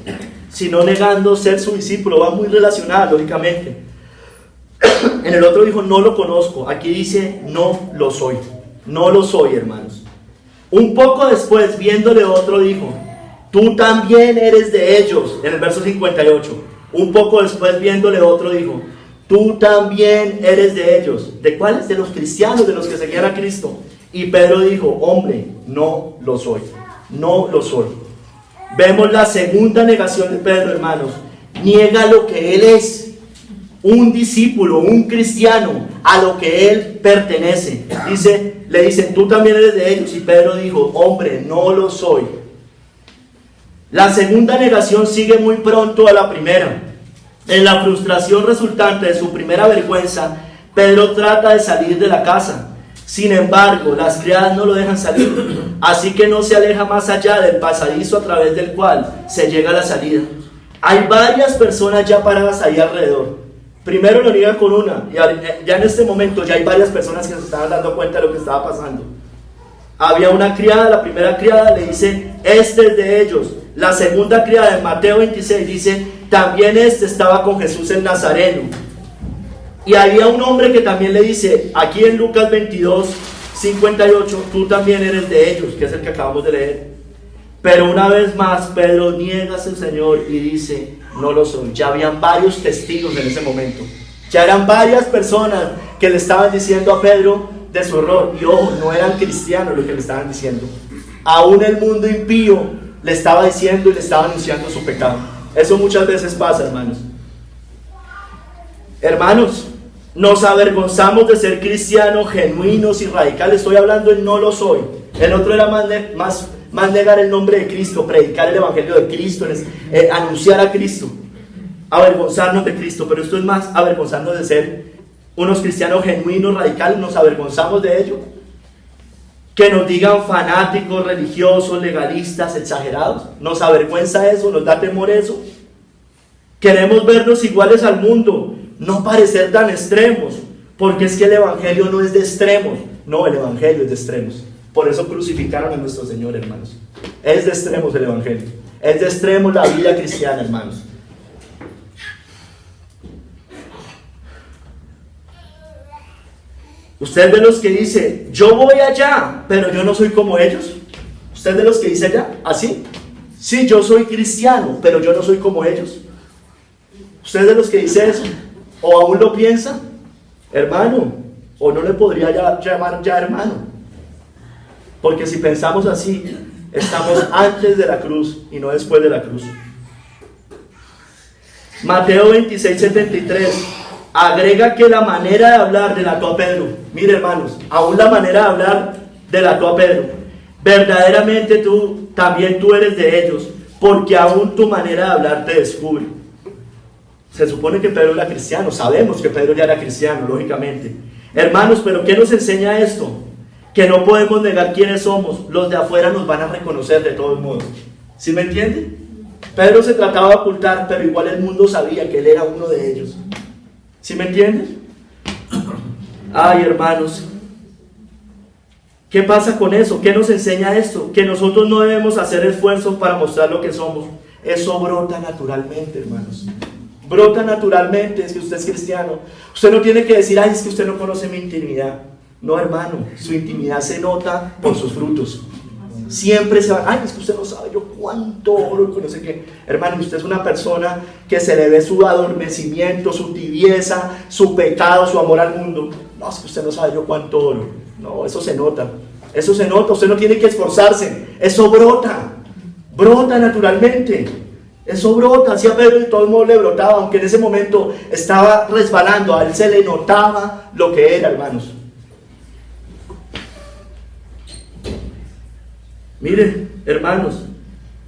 sino negando ser su discípulo. Va muy relacionado, lógicamente. En el otro dijo, no lo conozco. Aquí dice, no lo soy. No lo soy, hermanos. Un poco después, viéndole otro, dijo, tú también eres de ellos. En el verso 58. Un poco después, viéndole otro, dijo, tú también eres de ellos. ¿De cuáles? De los cristianos, de los que seguían a Cristo. Y Pedro dijo, hombre, no lo soy. No lo soy. Vemos la segunda negación de Pedro, hermanos. Niega lo que él es. Un discípulo, un cristiano, a lo que él pertenece. Le dicen, tú también eres de ellos. Y Pedro dijo, hombre, no lo soy. La segunda negación sigue muy pronto a la primera. En la frustración resultante de su primera vergüenza, Pedro trata de salir de la casa. Sin embargo, las criadas no lo dejan salir, así que no se aleja más allá del pasadizo a través del cual se llega a la salida. Hay varias personas ya paradas ahí alrededor. Primero lo niega con una, y ya en este momento ya hay varias personas que se estaban dando cuenta de lo que estaba pasando. Había una criada, la primera criada le dice, este es de ellos. La segunda criada en Mateo 26 dice, también este estaba con Jesús el Nazareno. Y había un hombre que también le dice, aquí en Lucas 22, 58, tú también eres de ellos, que es el que acabamos de leer. Pero una vez más Pedro niega a su Señor y dice, no lo soy. Ya habían varios testigos en ese momento. Ya eran varias personas que le estaban diciendo a Pedro de su error. Y ojo, no eran cristianos lo que le estaban diciendo. Aún el mundo impío le estaba diciendo y le estaba anunciando su pecado. Eso muchas veces pasa, hermanos. Hermanos, nos avergonzamos de ser cristianos genuinos y radicales. Estoy hablando en no lo soy. El otro era más negar el nombre de Cristo, predicar el evangelio de Cristo, anunciar a Cristo, avergonzarnos de Cristo. Pero esto es más avergonzarnos de ser unos cristianos genuinos, radicales. Nos avergonzamos de ello. Que nos digan fanáticos, religiosos, legalistas, exagerados. Nos avergüenza eso, nos da temor eso. Queremos vernos iguales al mundo, no parecer tan extremos, porque es que el evangelio no es de extremos. No, el evangelio es de extremos. Por eso crucificaron a nuestro Señor, hermanos. Es de extremos el evangelio. Es de extremos la vida cristiana, hermanos. Usted es de los que dice, yo voy allá, pero yo no soy como ellos. Usted es de los que dice allá, ¿así? Sí, yo soy cristiano, pero yo no soy como ellos. Usted es de los que dice eso, o aún lo piensa, hermano, o no le podría llamar ya hermano. Porque si pensamos así, Estamos antes de la cruz y no después de la cruz. Mateo 26:73 agrega que la manera de hablar delató a Pedro. Mire, hermanos, aún la manera de hablar delató a Pedro. Verdaderamente también tú eres de ellos, porque aún tu manera de hablar te descubre. Se supone que Pedro era cristiano, sabemos que Pedro ya era cristiano, lógicamente. Hermanos, pero ¿qué nos enseña esto? Que no podemos negar quiénes somos. Los de afuera nos van a reconocer de todos modos. ¿Sí me entiende? Pedro se trataba de ocultar, pero igual el mundo sabía que él era uno de ellos. ¿Sí me entiende? Ay, hermanos, ¿qué pasa con eso? ¿Qué nos enseña esto? Que nosotros no debemos hacer esfuerzos para mostrar lo que somos. Eso brota naturalmente, hermanos. Brota naturalmente. Es que usted es cristiano. Usted no tiene que decir, ay, es que usted no conoce mi intimidad. No, hermano, su intimidad se nota por sus frutos. Siempre se va, ay, es que usted no sabe yo cuánto oro, no sé qué. Hermano, usted es una persona que se le ve su adormecimiento, su tibieza, su pecado, su amor al mundo. No, es que usted no sabe yo cuánto oro. No, eso se nota. Eso se nota, usted no tiene que esforzarse. Eso brota. Brota naturalmente. Eso brota. Así a Pedro de todos modos le brotaba, aunque en ese momento estaba resbalando. A él se le notaba lo que era, hermanos. Miren, hermanos,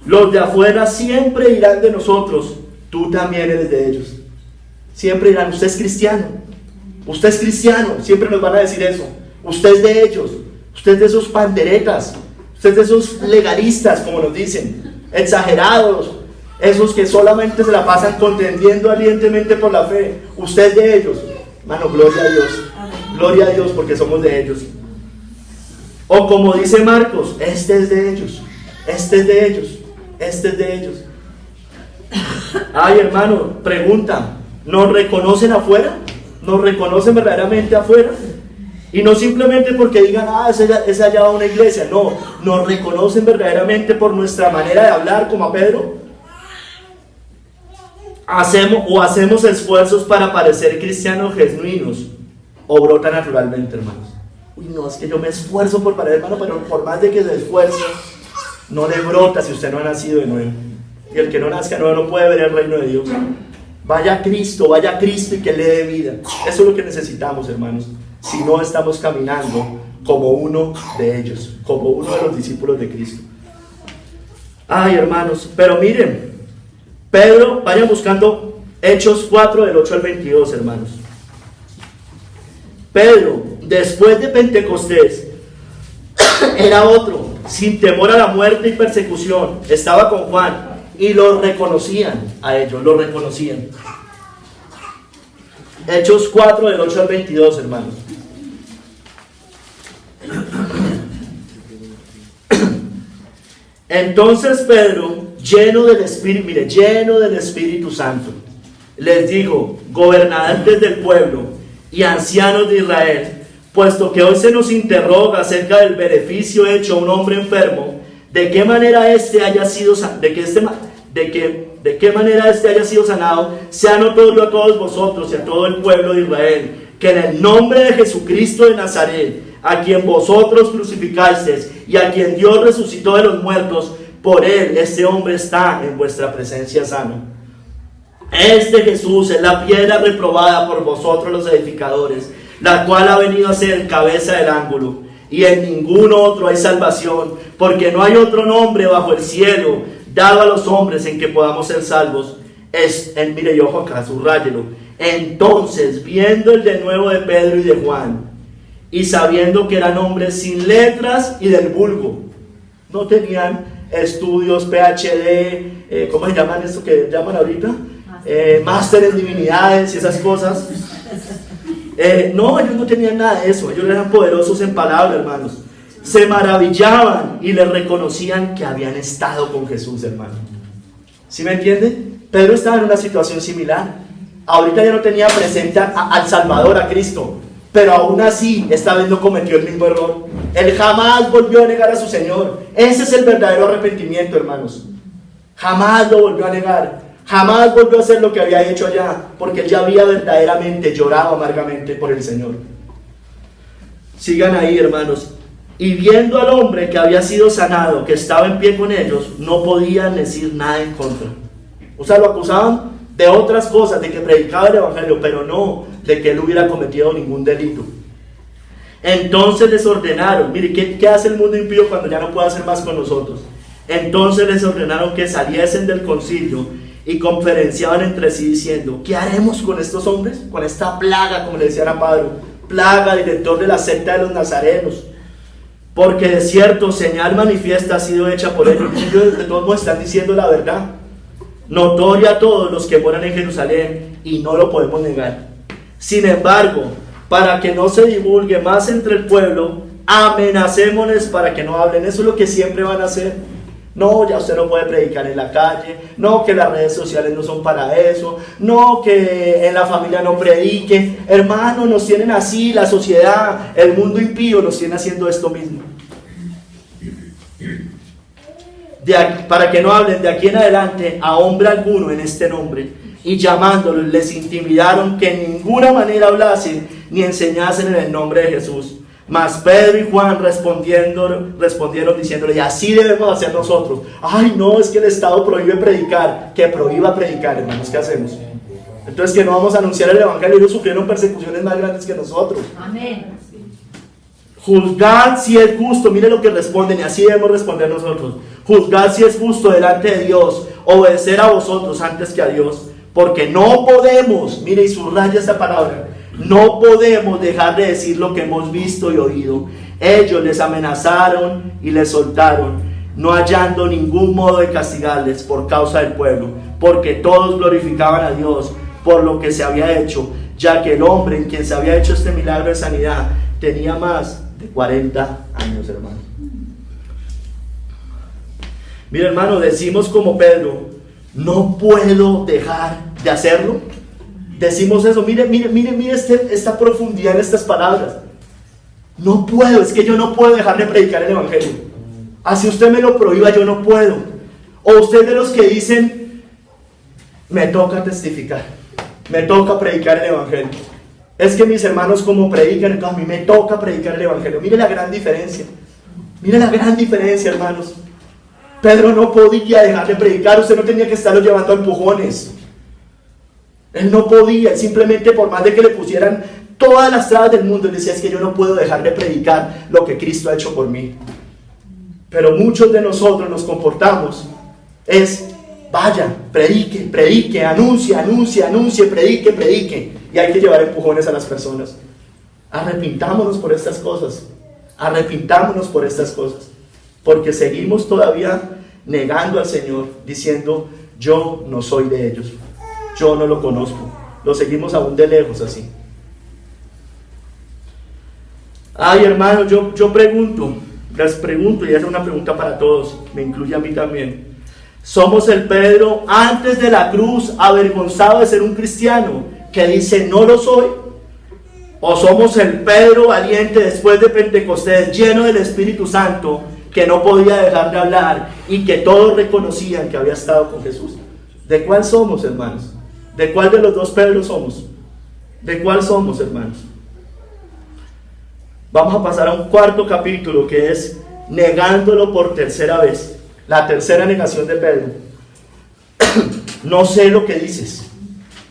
los de afuera siempre dirán de nosotros, tú también eres de ellos. Siempre dirán, usted es cristiano, siempre nos van a decir eso. Usted es de ellos, usted es de esos panderetas, usted es de esos legalistas, como nos dicen, exagerados, esos que solamente se la pasan contendiendo ardientemente por la fe. Usted es de ellos. Hermano, gloria a Dios porque somos de ellos. O como dice Marcos, este es de ellos, este es de ellos, este es de ellos. Ay, hermano, pregunta, ¿nos reconocen afuera? ¿Nos reconocen verdaderamente afuera? Y no simplemente porque digan, ese allá va a una iglesia. No, ¿nos reconocen verdaderamente por nuestra manera de hablar como a Pedro? ¿Hacemos esfuerzos para parecer cristianos genuinos? ¿O brota naturalmente, hermanos? Uy, no, es que yo me esfuerzo por parecer, hermano, pero por más de que se esfuerce, no le brota si usted no ha nacido de nuevo. Y el que no nazca de nuevo no puede ver el reino de Dios. Vaya a Cristo y que le dé vida. Eso es lo que necesitamos, hermanos. Si no estamos caminando como uno de ellos, como uno de los discípulos de Cristo. Ay, hermanos, pero miren, Pedro, vayan buscando Hechos 4 del 8 al 22, hermanos. Pedro, después de Pentecostés, era otro, sin temor a la muerte y persecución. Estaba con Juan y lo reconocían a ellos, lo reconocían. Hechos 4 del 8 al 22, hermanos. Entonces Pedro, lleno del Espíritu Santo, les dijo, gobernantes del pueblo y ancianos de Israel, puesto que hoy se nos interroga acerca del beneficio hecho a un hombre enfermo, de qué manera éste haya sido sanado, sea notorio a todos vosotros y a todo el pueblo de Israel, que en el nombre de Jesucristo de Nazaret, a quien vosotros crucificasteis y a quien Dios resucitó de los muertos, por él este hombre está en vuestra presencia sano. Este Jesús es la piedra reprobada por vosotros los edificadores, la cual ha venido a ser cabeza del ángulo, y en ningún otro hay salvación, porque no hay otro nombre bajo el cielo dado a los hombres en que podamos ser salvos. Mire, yo acá, subráyelo. Entonces, viendo el denuedo de Pedro y de Juan, y sabiendo que eran hombres sin letras y del vulgo, no tenían estudios, PhD, ¿cómo se llaman esto que llaman ahorita? Máster en divinidades y esas cosas. No, ellos no tenían nada de eso. Ellos eran poderosos en palabra, hermanos. Se maravillaban y les reconocían que habían estado con Jesús, hermano. ¿Sí me entiende? Pedro estaba en una situación similar. Ahorita ya no tenía presente al Salvador, a Cristo, pero aún así esta vez no cometió el mismo error. Él jamás volvió a negar a su Señor. Ese es el verdadero arrepentimiento, hermanos. Jamás lo volvió a negar. Jamás volvió a hacer lo que había hecho allá, porque él ya había verdaderamente llorado amargamente por el Señor. Sigan ahí, hermanos. Y viendo al hombre que había sido sanado, que estaba en pie con ellos, no podían decir nada en contra. O sea, lo acusaban de otras cosas, de que predicaba el evangelio, pero no de que él hubiera cometido ningún delito. Entonces les ordenaron, mire, ¿qué hace el mundo impío cuando ya no puede hacer más con nosotros? Entonces les ordenaron que saliesen del concilio y conferenciaban entre sí diciendo: ¿qué haremos con estos hombres? Con esta plaga, como le decían a Pablo, plaga, director de la secta de los nazarenos. Porque de cierto, señal manifiesta ha sido hecha por ellos. Ellos de todos modos están diciendo la verdad, notoria a todos los que moran en Jerusalén, y no lo podemos negar. Sin embargo, para que no se divulgue más entre el pueblo, amenacémonos para que no hablen. Eso es lo que siempre van a hacer. No, ya usted no puede predicar en la calle. No, que las redes sociales no son para eso. No, que en la familia no predique. Hermano, nos tienen así, la sociedad, el mundo impío nos tiene haciendo esto mismo. Para que no hablen de aquí en adelante a hombre alguno en este nombre. Y llamándolos les intimidaron que en ninguna manera hablasen ni enseñasen en el nombre de Jesús. Mas Pedro y Juan respondieron diciéndole: y así debemos hacer nosotros. Ay, no, es que el Estado prohíbe predicar. Que prohíba predicar, hermanos, ¿qué hacemos? Entonces, que no vamos a anunciar el evangelio. Ellos sufrieron persecuciones más grandes que nosotros. Amén. Juzgad si es justo. Mire lo que responden, y así debemos responder nosotros. Juzgad si es justo delante de Dios obedecer a vosotros antes que a Dios, porque no podemos, mire, y subraya esta palabra, no podemos dejar de decir lo que hemos visto y oído. Ellos les amenazaron y les soltaron, no hallando ningún modo de castigarles por causa del pueblo, porque todos glorificaban a Dios por lo que se había hecho, ya que el hombre en quien se había hecho este milagro de sanidad tenía más de 40 años, hermano. Mira, hermano, decimos como Pedro: no puedo dejar de hacerlo. Decimos eso. Mire esta profundidad en estas palabras. No puedo, es que yo no puedo dejar de predicar el evangelio. Así usted me lo prohíba, yo no puedo. O usted de los que dicen: me toca testificar, me toca predicar el evangelio. Es que mis hermanos como predican, entonces a mí me toca predicar el evangelio. Mire la gran diferencia. Mire la gran diferencia, hermanos. Pedro no podía dejar de predicar. Usted no tenía que estarlo llevando a empujones. Él no podía. Él simplemente, por más de que le pusieran todas las trabas del mundo, él decía: es que yo no puedo dejar de predicar lo que Cristo ha hecho por mí. Pero muchos de nosotros nos comportamos vaya, predique, anuncie, predique. Y hay que llevar empujones a las personas. Arrepintámonos por estas cosas. Porque seguimos todavía negando al Señor, diciendo: yo no soy de ellos, yo no lo conozco. Lo seguimos aún de lejos así. Ay, hermano, yo les pregunto, y es una pregunta para todos, me incluye a mí también. ¿Somos el Pedro antes de la cruz, avergonzado de ser un cristiano, que dice: no lo soy? ¿O somos el Pedro valiente después de Pentecostés, lleno del Espíritu Santo, que no podía dejar de hablar y que todos reconocían que había estado con Jesús? ¿De cuál somos, hermanos? ¿De cuál de los dos Pedros somos? ¿De cuál somos, hermanos? Vamos a pasar a un cuarto capítulo, que es negándolo por tercera vez. La tercera negación de Pedro. No sé lo que dices,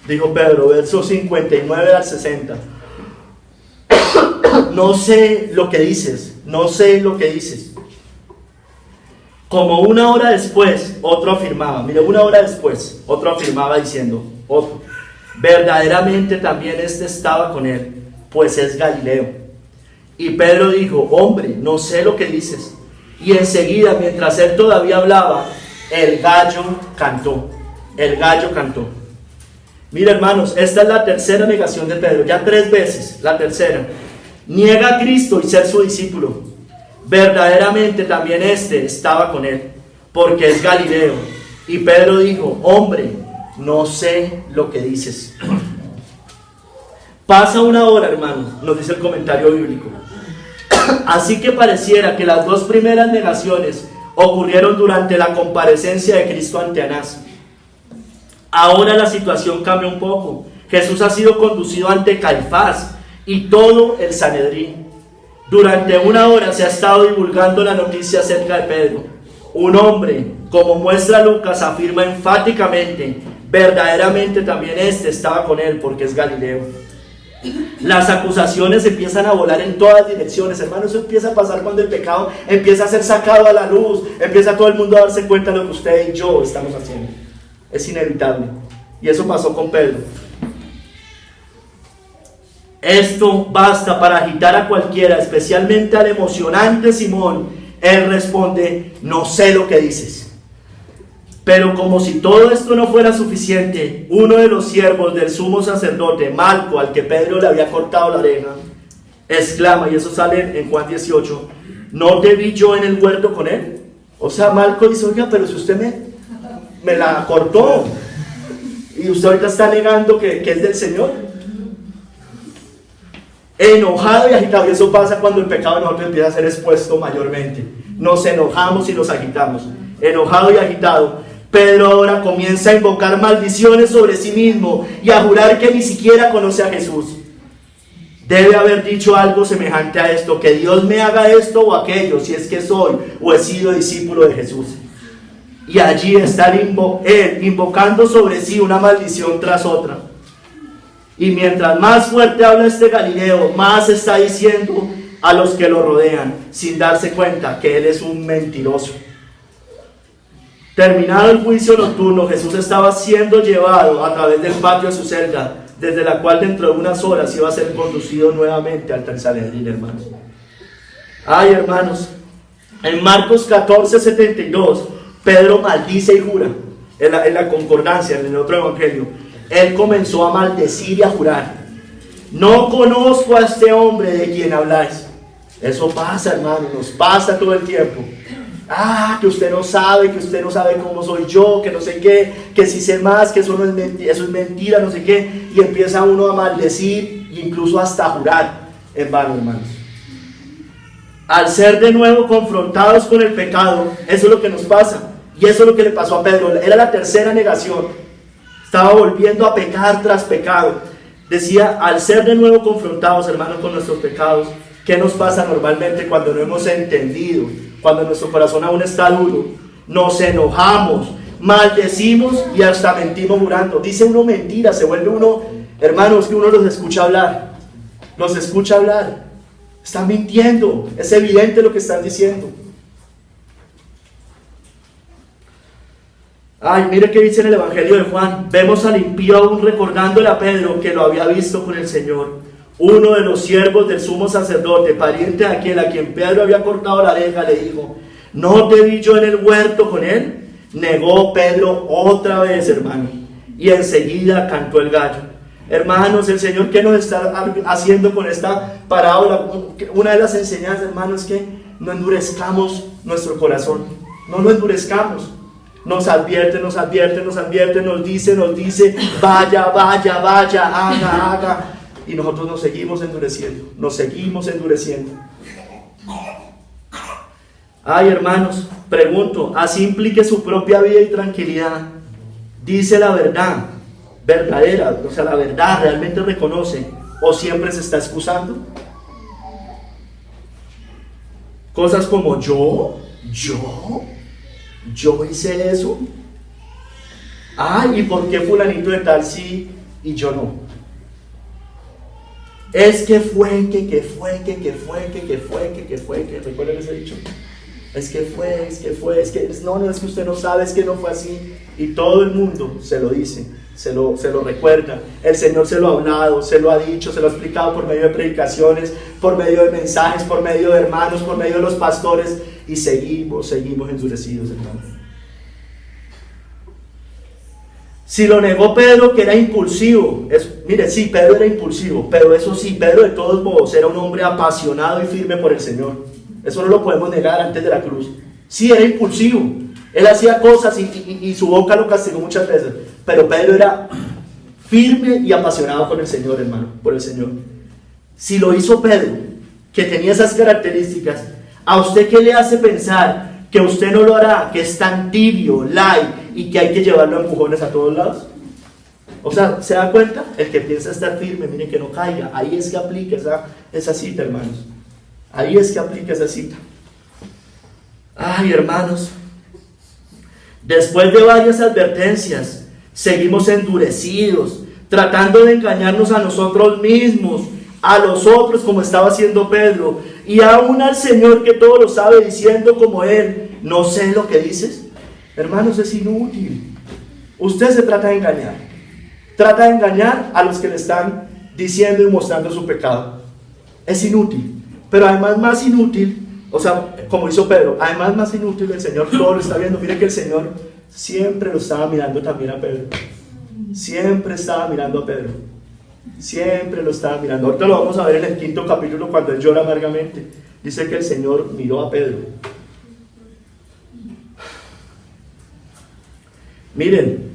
dijo Pedro, versos 59 al 60. No sé lo que dices. Como una hora después, otro afirmaba diciendo, verdaderamente también este estaba con él, pues es Galileo. Y Pedro dijo: hombre, no sé lo que dices. Y enseguida, mientras él todavía hablaba, el gallo cantó. Mira, hermanos, esta es la tercera negación de Pedro, ya 3 veces, la tercera. Niega a Cristo y ser su discípulo. Verdaderamente también este estaba con él, porque es Galileo. Y Pedro dijo: hombre, no sé lo que dices. Pasa una hora, hermanos, nos dice el comentario bíblico. Así que pareciera que las 2 primeras negaciones ocurrieron durante la comparecencia de Cristo ante Anás. Ahora la situación cambia un poco. Jesús ha sido conducido ante Caifás y todo el Sanedrín. Durante una hora se ha estado divulgando la noticia acerca de Pedro. Un hombre, como muestra Lucas, afirma enfáticamente, verdaderamente también este estaba con él porque es Galileo. Las acusaciones empiezan a volar en todas direcciones, hermano. Eso empieza a pasar cuando el pecado empieza a ser sacado a la luz, empieza todo el mundo a darse cuenta de lo que usted y yo estamos haciendo. Es inevitable. Y eso pasó con Pedro. Esto basta para agitar a cualquiera, especialmente al emocionante Simón. Él responde: no sé lo que dices. Pero como si todo esto no fuera suficiente, uno de los siervos del sumo sacerdote, Malco, al que Pedro le había cortado la oreja, exclama, y eso sale en Juan 18, ¿no te vi yo en el huerto con él? O sea, Malco dice: oiga, pero si usted me la cortó, y usted ahorita está negando que es del Señor. Enojado y agitado, y eso pasa cuando el pecado de nosotros empieza a ser expuesto mayormente. Nos enojamos y nos agitamos. Enojado y agitado, Pedro ahora comienza a invocar maldiciones sobre sí mismo y a jurar que ni siquiera conoce a Jesús. Debe haber dicho algo semejante a esto: que Dios me haga esto o aquello, si es que soy o he sido discípulo de Jesús. Y allí está él invocando sobre sí una maldición tras otra. Y mientras más fuerte habla este Galileo, más está diciendo a los que lo rodean, sin darse cuenta que él es un mentiroso. Terminado el juicio nocturno, Jesús estaba siendo llevado a través del patio de su celda, desde la cual dentro de unas horas iba a ser conducido nuevamente al Sanedrín, hermanos. Ay, hermanos, en Marcos 14:72, Pedro maldice y jura, en la concordancia, en el otro evangelio. Él comenzó a maldecir y a jurar: no conozco a este hombre de quien habláis. Eso pasa, hermano, nos pasa todo el tiempo. Que usted no sabe cómo soy yo, que no sé qué, que si sé más, que eso es mentira, no sé qué. Y empieza uno a maldecir e incluso hasta a jurar en vano, hermanos. Al ser de nuevo confrontados con el pecado, eso es lo que nos pasa. Y eso es lo que le pasó a Pedro. Era la tercera negación. Estaba volviendo a pecar tras pecado. Decía: al ser de nuevo confrontados, hermanos, con nuestros pecados, ¿qué nos pasa normalmente cuando no hemos entendido? Cuando nuestro corazón aún está duro, nos enojamos, maldecimos y hasta mentimos jurando. Dice uno mentiras, se vuelve uno, hermanos, que uno los escucha hablar. Los escucha hablar. Están mintiendo, es evidente lo que están diciendo. Ay, mire qué dice en el Evangelio de Juan. Vemos al impío aún recordándole a Pedro que lo había visto con el Señor. Uno de los siervos del sumo sacerdote, pariente de aquel a quien Pedro había cortado la oreja, le dijo: ¿no te vi yo en el huerto con él? Negó Pedro otra vez, hermano, y enseguida cantó el gallo. Hermanos, el Señor, ¿qué nos está haciendo con esta parábola? Una de las enseñanzas, hermanos, es que no endurezcamos nuestro corazón. No lo endurezcamos. Nos advierte, nos dice: vaya, haga. Y nosotros nos seguimos endureciendo. Ay, hermanos, pregunto, así implique su propia vida y tranquilidad. Dice la verdad, verdadera, o sea, la verdad realmente reconoce, o siempre se está excusando. Cosas como yo hice eso. Ay, ¿y por qué fulanito de tal sí y yo no? Es que fue, ¿recuerdan ese dicho? Es que usted no sabe, es que no fue así. Y todo el mundo se lo dice, se lo recuerda. El Señor se lo ha hablado, se lo ha dicho, se lo ha explicado por medio de predicaciones, por medio de mensajes, por medio de hermanos, por medio de los pastores. Y seguimos endurecidos, hermanos. Si lo negó Pedro, que era impulsivo, mire, sí, Pedro era impulsivo, pero eso sí, Pedro de todos modos era un hombre apasionado y firme por el Señor. Eso no lo podemos negar antes de la cruz. Sí, era impulsivo, él hacía cosas y su boca lo castigó muchas veces, pero Pedro era firme y apasionado por el Señor, hermano, por el Señor. Si lo hizo Pedro, que tenía esas características, ¿a usted qué le hace pensar que usted no lo hará, que es tan tibio, light, y que hay que llevarlo a empujones a todos lados? O sea, ¿se da cuenta? El que piensa estar firme, mire que no caiga. Ahí es que aplica esa cita, hermanos. Ahí es que aplica esa cita. Ay, hermanos, después de varias advertencias, seguimos endurecidos, tratando de engañarnos a nosotros mismos, a los otros, como estaba haciendo Pedro, y aún al Señor que todo lo sabe, diciendo como Él: no sé lo que dices. Hermanos, es inútil. Usted se trata de engañar a los que le están diciendo y mostrando su pecado. Es inútil. Pero además más inútil, o sea, como hizo Pedro, además más inútil, el Señor todo lo está viendo. Mire que el Señor siempre lo estaba mirando también a Pedro. Siempre estaba mirando a Pedro. Siempre lo estaba mirando. Ahorita lo vamos a ver en el 5º capítulo, cuando él llora amargamente. Dice que el Señor miró a Pedro. Miren,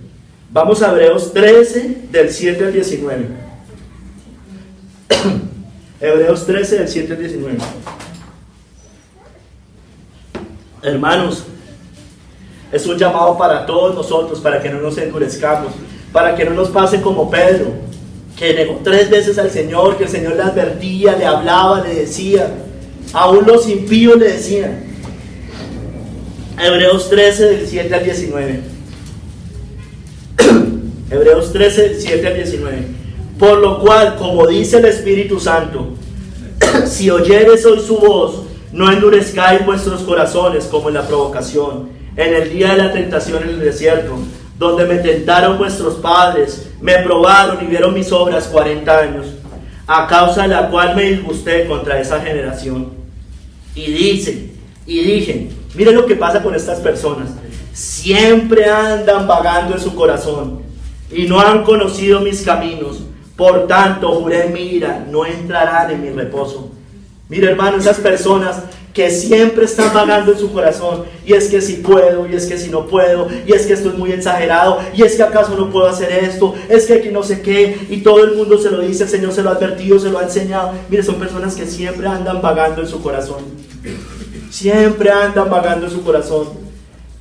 vamos a Hebreos 13, del 7 al 19. Hebreos 13, del 7 al 19. Hermanos, es un llamado para todos nosotros, para que no nos endurezcamos, para que no nos pase como Pedro, que negó 3 veces al Señor, que el Señor le advertía, le hablaba, le decía. Aún los impíos le decían. Hebreos 13, del 7 al 19. Hebreos 13, 7 al 19. Por lo cual, como dice el Espíritu Santo, si oyereis hoy su voz, no endurezcáis vuestros corazones como en la provocación, en el día de la tentación en el desierto, donde me tentaron vuestros padres, me probaron y vieron mis obras 40 años, a causa de la cual me disgusté contra esa generación. Y dije, miren lo que pasa con estas personas: siempre andan vagando en su corazón y no han conocido mis caminos. Por tanto, juré en mi ira, no entrarán en mi reposo. Mira, hermano, esas personas que siempre están vagando en su corazón, y es que si puedo, y es que si no puedo, y es que esto es muy exagerado, y es que acaso no puedo hacer esto, es que aquí no sé qué, y todo el mundo se lo dice, el Señor se lo ha advertido, se lo ha enseñado. Mire, son personas que siempre andan vagando en su corazón. Siempre andan vagando en su corazón.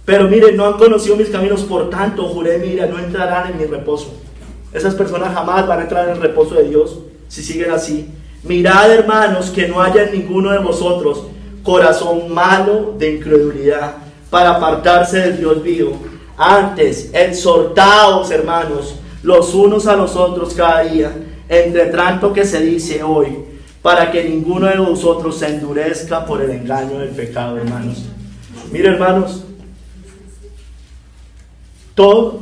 Pero miren, no han conocido mis caminos, por tanto, juré, mira, no entrarán en mi reposo. Esas personas jamás van a entrar en el reposo de Dios si siguen así. Mirad, hermanos, que no haya en ninguno de vosotros corazón malo de incredulidad para apartarse del Dios vivo. Antes, exhortaos, hermanos, los unos a los otros cada día, entre tanto que se dice hoy, para que ninguno de vosotros se endurezca por el engaño del pecado, hermanos. Mire, hermanos,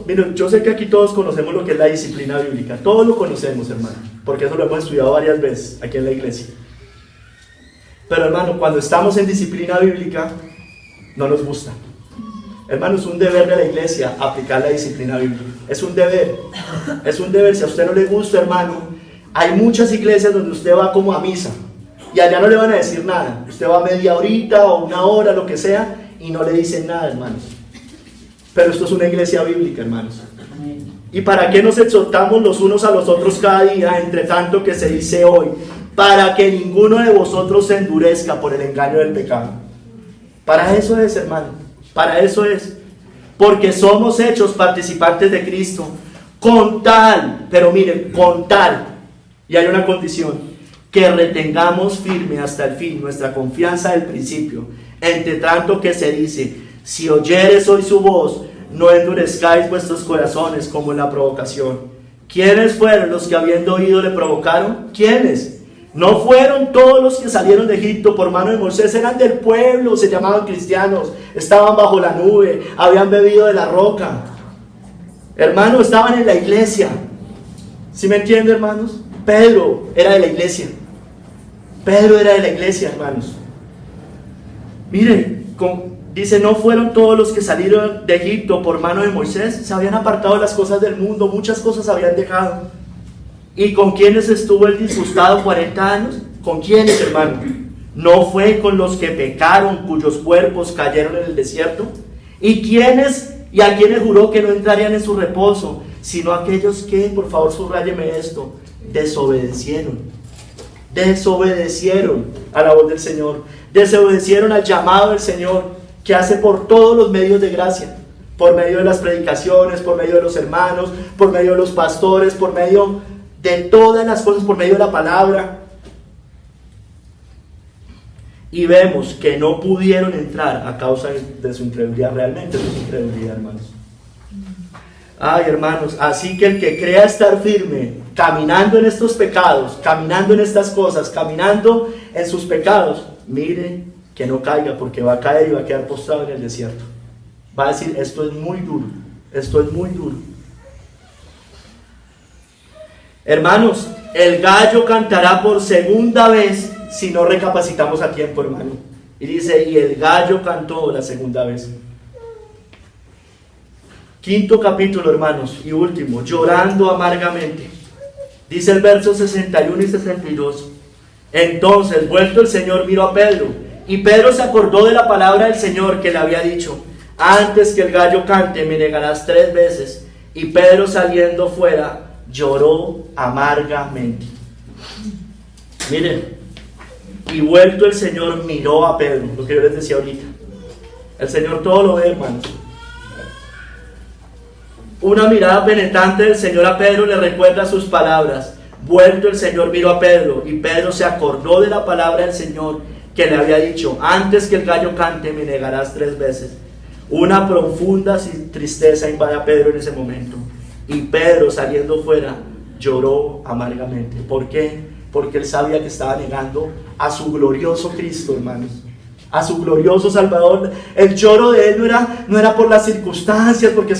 miren, yo sé que aquí todos conocemos lo que es la disciplina bíblica. Todos lo conocemos, hermano, porque eso lo hemos estudiado varias veces aquí en la iglesia. Pero, hermano, cuando estamos en disciplina bíblica, no nos gusta. Hermano, es un deber de la iglesia aplicar la disciplina bíblica. Es un deber. Es un deber. Si a usted no le gusta, hermano, hay muchas iglesias donde usted va como a misa y allá no le van a decir nada. Usted va media horita o una hora, lo que sea, y no le dicen nada, hermanos. Pero esto es una iglesia bíblica, hermanos. ¿Y para qué nos exhortamos los unos a los otros cada día, entre tanto que se dice hoy? Para que ninguno de vosotros se endurezca por el engaño del pecado. Para eso es, hermano. Para eso es. Porque somos hechos participantes de Cristo. Con tal, pero miren, con tal, y hay una condición, que retengamos firme hasta el fin nuestra confianza del principio. Entre tanto que se dice, si oyeres hoy su voz, no endurezcáis vuestros corazones como en la provocación. ¿Quiénes fueron los que habiendo oído le provocaron? ¿Quiénes? No fueron todos los que salieron de Egipto por mano de Moisés, eran del pueblo, se llamaban cristianos, estaban bajo la nube, habían bebido de la roca. Hermanos, estaban en la iglesia. ¿Sí me entienden, hermanos? Pedro era de la iglesia. Pedro era de la iglesia, hermanos. Miren, dice, no fueron todos los que salieron de Egipto por mano de Moisés, se habían apartado de las cosas del mundo, muchas cosas habían dejado. ¿Y con quiénes estuvo el disgustado 40 años? ¿Con quiénes, hermano? ¿No fue con los que pecaron, cuyos cuerpos cayeron en el desierto? ¿Y a quiénes juró que no entrarían en su reposo? Sino aquellos que, por favor subráyeme esto, desobedecieron a la voz del Señor, desobedecieron al llamado del Señor, que hace por todos los medios de gracia, por medio de las predicaciones, por medio de los hermanos, por medio de los pastores, por medio de todas las cosas, por medio de la palabra. Y vemos que no pudieron entrar a causa de su incredulidad, realmente de su incredulidad, hermanos. Ay, hermanos, así que el que crea estar firme, caminando en estos pecados, caminando en estas cosas, caminando en sus pecados, mire que no caiga, porque va a caer y va a quedar postrado en el desierto. Va a decir, esto es muy duro, esto es muy duro. Hermanos, el gallo cantará por segunda vez si no recapacitamos a tiempo, hermano. Y dice, y el gallo cantó la segunda vez. Quinto capítulo, hermanos, y último, llorando amargamente. Dice el verso 61 y 62. Entonces, vuelto el Señor, miró a Pedro, y Pedro se acordó de la palabra del Señor que le había dicho, antes que el gallo cante, me negarás 3 veces. Y Pedro, saliendo fuera, lloró amargamente. Miren, y vuelto el Señor miró a Pedro, lo que yo les decía ahorita. El Señor todo lo ve, hermanos. Una mirada penetrante del Señor a Pedro le recuerda sus palabras. Vuelto el Señor miró a Pedro, y Pedro se acordó de la palabra del Señor que le había dicho, antes que el gallo cante, me negarás 3 veces. Una profunda tristeza invade a Pedro en ese momento. Y Pedro, saliendo fuera, lloró amargamente. ¿Por qué? Porque él sabía que estaba negando a su glorioso Cristo, hermanos, a su glorioso Salvador. El lloro de él no era por las circunstancias, porque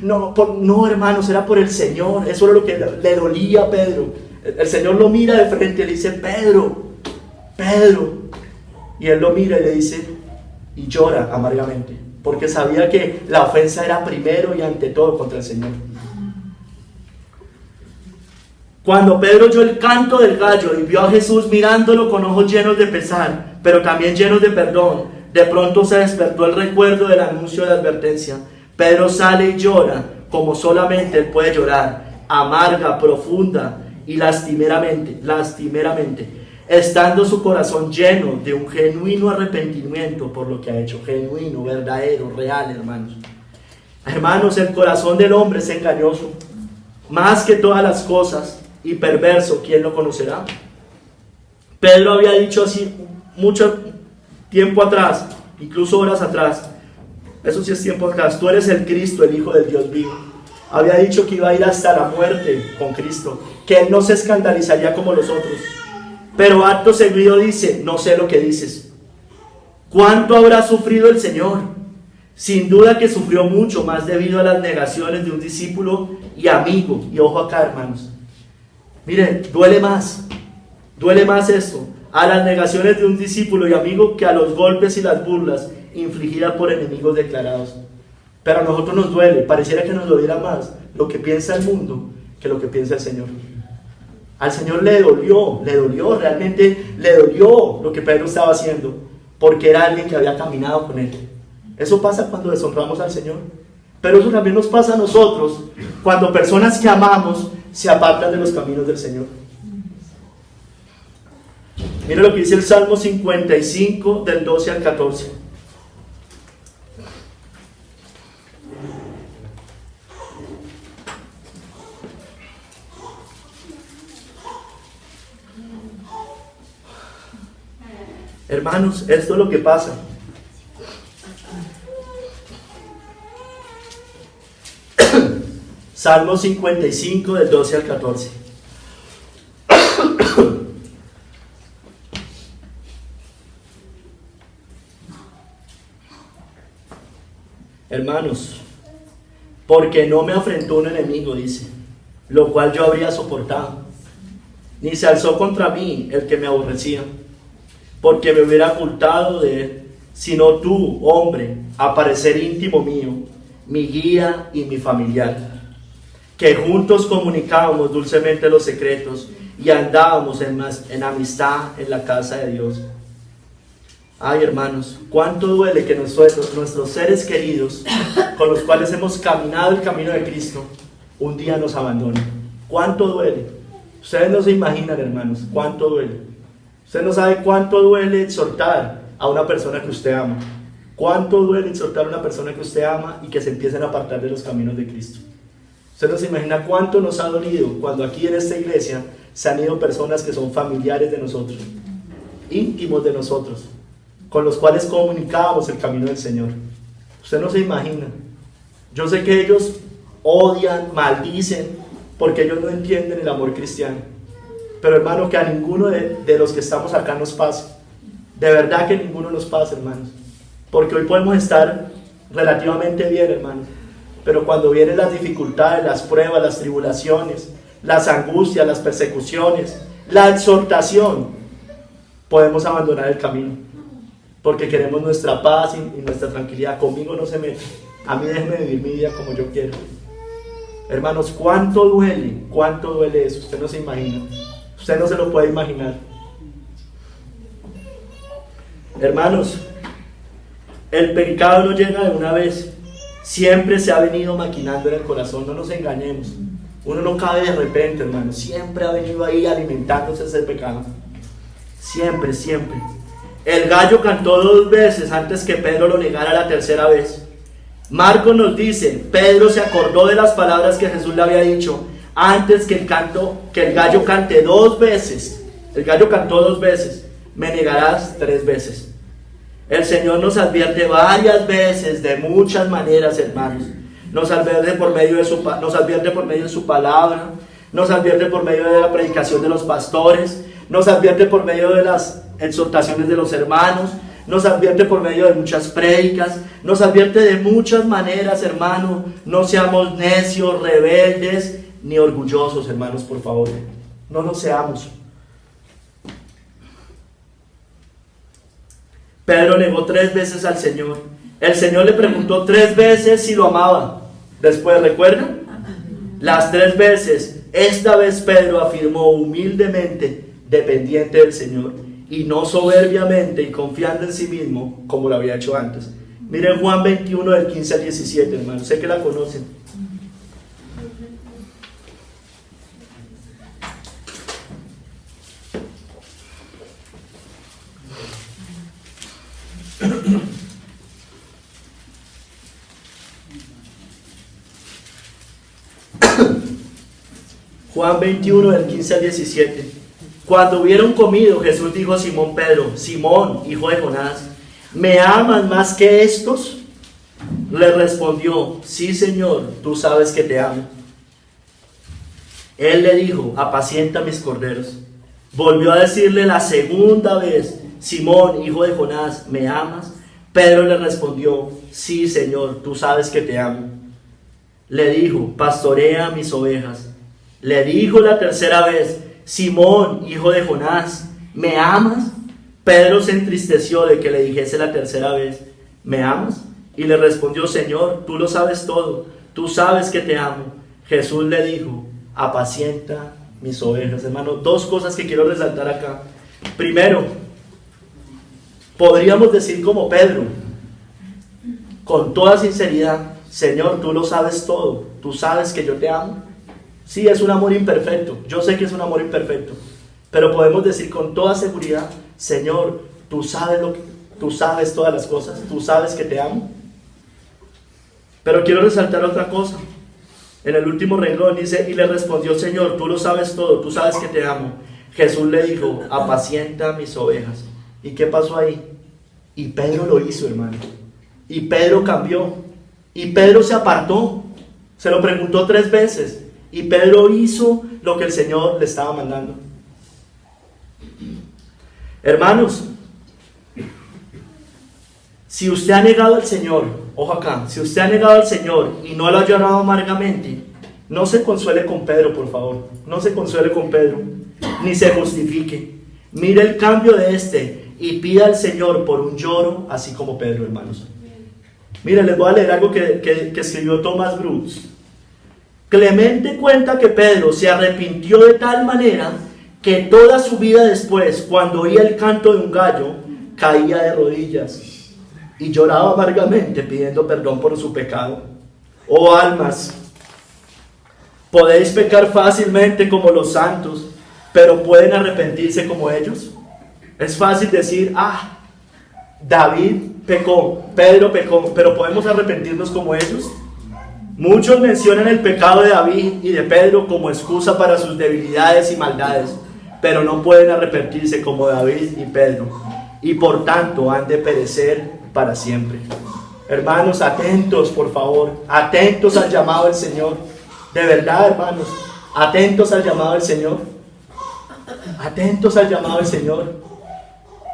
no, hermanos, era por el Señor. Eso era lo que le dolía a Pedro. El Señor lo mira de frente y le dice, Pedro, Pedro. Y él lo mira y le dice, y llora amargamente, porque sabía que la ofensa era primero y ante todo contra el Señor. Cuando Pedro oyó el canto del gallo y vio a Jesús mirándolo con ojos llenos de pesar, pero también llenos de perdón, de pronto se despertó el recuerdo del anuncio de advertencia. Pedro sale y llora como solamente él puede llorar, amarga, profunda y lastimeramente, estando su corazón lleno de un genuino arrepentimiento por lo que ha hecho, genuino, verdadero, real, hermanos. Hermanos, el corazón del hombre es engañoso, más que todas las cosas, y perverso, ¿quién lo conocerá? Pedro había dicho así mucho tiempo atrás, incluso horas atrás, eso sí es tiempo atrás, tú eres el Cristo, el Hijo del Dios vivo. Había dicho que iba a ir hasta la muerte con Cristo, que él no se escandalizaría como los otros. Pero acto seguido dice, no sé lo que dices. ¿Cuánto habrá sufrido el Señor? Sin duda que sufrió mucho, más debido a las negaciones de un discípulo y amigo. Y ojo acá, hermanos. Miren, duele más esto a las negaciones de un discípulo y amigo que a los golpes y las burlas infligidas por enemigos declarados. Pero a nosotros nos duele, pareciera que nos doliera más lo que piensa el mundo que lo que piensa el Señor. Al Señor le dolió, realmente le dolió lo que Pedro estaba haciendo, porque era alguien que había caminado con él. Eso pasa cuando deshonramos al Señor, pero eso también nos pasa a nosotros cuando personas que amamos se apartan de los caminos del Señor. Mira lo que dice el Salmo 55 del 12 al 14. Hermanos, esto es lo que pasa. Salmo 55 del 12 al 14. Hermanos, porque no me afrentó un enemigo, dice, lo cual yo habría soportado, ni se alzó contra mí el que me aborrecía, porque me hubiera ocultado de él, sino tú, hombre, a parecer íntimo mío, mi guía y mi familiar, que juntos comunicábamos dulcemente los secretos y andábamos en amistad en la casa de Dios. Ay, hermanos, cuánto duele que nuestros seres queridos, con los cuales hemos caminado el camino de Cristo, un día nos abandonen. Cuánto duele. Ustedes no se imaginan, hermanos, cuánto duele. Usted no sabe cuánto duele exhortar a una persona que usted ama. Cuánto duele exhortar a una persona que usted ama y que se empiecen a apartar de los caminos de Cristo. Usted no se imagina cuánto nos ha dolido cuando aquí en esta iglesia se han ido personas que son familiares de nosotros, íntimos de nosotros, con los cuales comunicábamos el camino del Señor. Usted no se imagina. Yo sé que ellos odian, maldicen, porque ellos no entienden el amor cristiano. Pero hermano, que a ninguno de los que estamos acá nos pase. De verdad que ninguno nos pase, hermanos. Porque hoy podemos estar relativamente bien, hermanos. Pero cuando vienen las dificultades, las pruebas, las tribulaciones, las angustias, las persecuciones, la exhortación, podemos abandonar el camino. Porque queremos nuestra paz y nuestra tranquilidad. Conmigo no se mete. A mí déjeme vivir mi vida como yo quiero. Hermanos, cuánto duele eso. Usted no se imagina. Usted no se lo puede imaginar. Hermanos, el pecado no llega de una vez. Siempre se ha venido maquinando en el corazón. No nos engañemos. Uno no cae de repente, hermanos. Siempre ha venido ahí alimentándose ese pecado. Siempre, siempre. El gallo cantó 2 veces antes que Pedro lo negara la tercera vez. Marcos nos dice, Pedro se acordó de las palabras que Jesús le había dicho antes que el gallo cante 2 veces. El gallo cantó 2 veces. Me negarás 3 veces. El Señor nos advierte varias veces, de muchas maneras, hermanos. Nos advierte por medio de su palabra, nos advierte por medio de la predicación de los pastores, nos advierte por medio de las exhortaciones de los hermanos, nos advierte por medio de muchas prédicas, nos advierte de muchas maneras, hermano. No seamos necios, rebeldes, ni orgullosos, hermanos, por favor. No lo seamos. Pedro negó 3 veces al Señor. El Señor le preguntó 3 veces si lo amaba. Después, ¿recuerdan? Las 3 veces. Esta vez Pedro afirmó humildemente, dependiente del Señor, y no soberbiamente y confiando en sí mismo, como lo había hecho antes. Miren Juan 21, del 15 al 17, hermano. Sé que la conocen. Juan 21, del 15 al 17. Cuando hubieron comido, Jesús dijo a Simón Pedro: Simón, hijo de Jonás, ¿me amas más que estos? Le respondió: sí, Señor, tú sabes que te amo. Él le dijo: apacienta mis corderos. Volvió a decirle la segunda vez: Simón, hijo de Jonás, ¿me amas? Pedro le respondió: sí, Señor, tú sabes que te amo. Le dijo: pastorea mis ovejas. Le dijo la tercera vez: Simón, hijo de Jonás, ¿me amas? Pedro se entristeció de que le dijese la tercera vez: ¿me amas? Y le respondió: Señor, tú lo sabes todo, tú sabes que te amo. Jesús le dijo: apacienta mis ovejas. Hermano, 2 cosas que quiero resaltar acá. Primero, podríamos decir como Pedro, con toda sinceridad: Señor, tú lo sabes todo, tú sabes que yo te amo. Sí, es un amor imperfecto, yo sé que es un amor imperfecto, pero podemos decir con toda seguridad: Señor, tú sabes todas las cosas, tú sabes que te amo. Pero quiero resaltar otra cosa. En el último renglón dice: y le respondió: Señor, tú lo sabes todo, tú sabes que te amo. Jesús le dijo: apacienta mis ovejas. ¿Y qué pasó ahí? Y Pedro lo hizo, hermano. Y Pedro cambió. Y Pedro se apartó. Se lo preguntó 3 veces. Y Pedro hizo lo que el Señor le estaba mandando. Hermanos, si usted ha negado al Señor, ojo acá, si usted ha negado al Señor y no lo ha llorado amargamente, no se consuele con Pedro, por favor. No se consuele con Pedro, ni se justifique. Mire el cambio de y pida al Señor por un lloro, así como Pedro, hermanos. Mire, les voy a leer algo que escribió Thomas Brooks. Clemente cuenta que Pedro se arrepintió de tal manera que toda su vida después, cuando oía el canto de un gallo, caía de rodillas y lloraba amargamente pidiendo perdón por su pecado. Oh almas, podéis pecar fácilmente como los santos, pero ¿pueden arrepentirse como ellos? Es fácil decir: David pecó, Pedro pecó, pero ¿podemos arrepentirnos como ellos? Muchos mencionan el pecado de David y de Pedro como excusa para sus debilidades y maldades, pero no pueden arrepentirse como David y Pedro. y por tanto han de perecer para siempre. Hermanos, atentos, por favor, atentos al llamado del Señor. De verdad, hermanos, atentos al llamado del Señor. Atentos al llamado del Señor.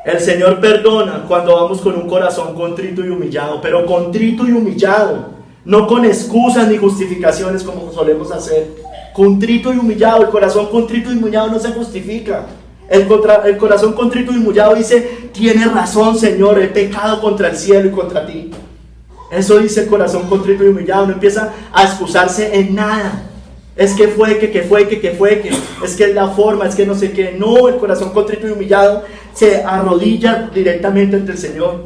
El Señor perdona cuando vamos con un corazón contrito y humillado, pero contrito y humillado, no con excusas ni justificaciones como solemos hacer. Contrito y humillado, el corazón contrito y humillado no se justifica. El corazón contrito y humillado dice: tienes razón, Señor, he pecado contra el cielo y contra ti. Eso dice el corazón contrito y humillado. No empieza a excusarse en nada. Es que fue, que es que es la forma, es que no sé qué. No, el corazón contrito y humillado se arrodilla directamente ante el Señor.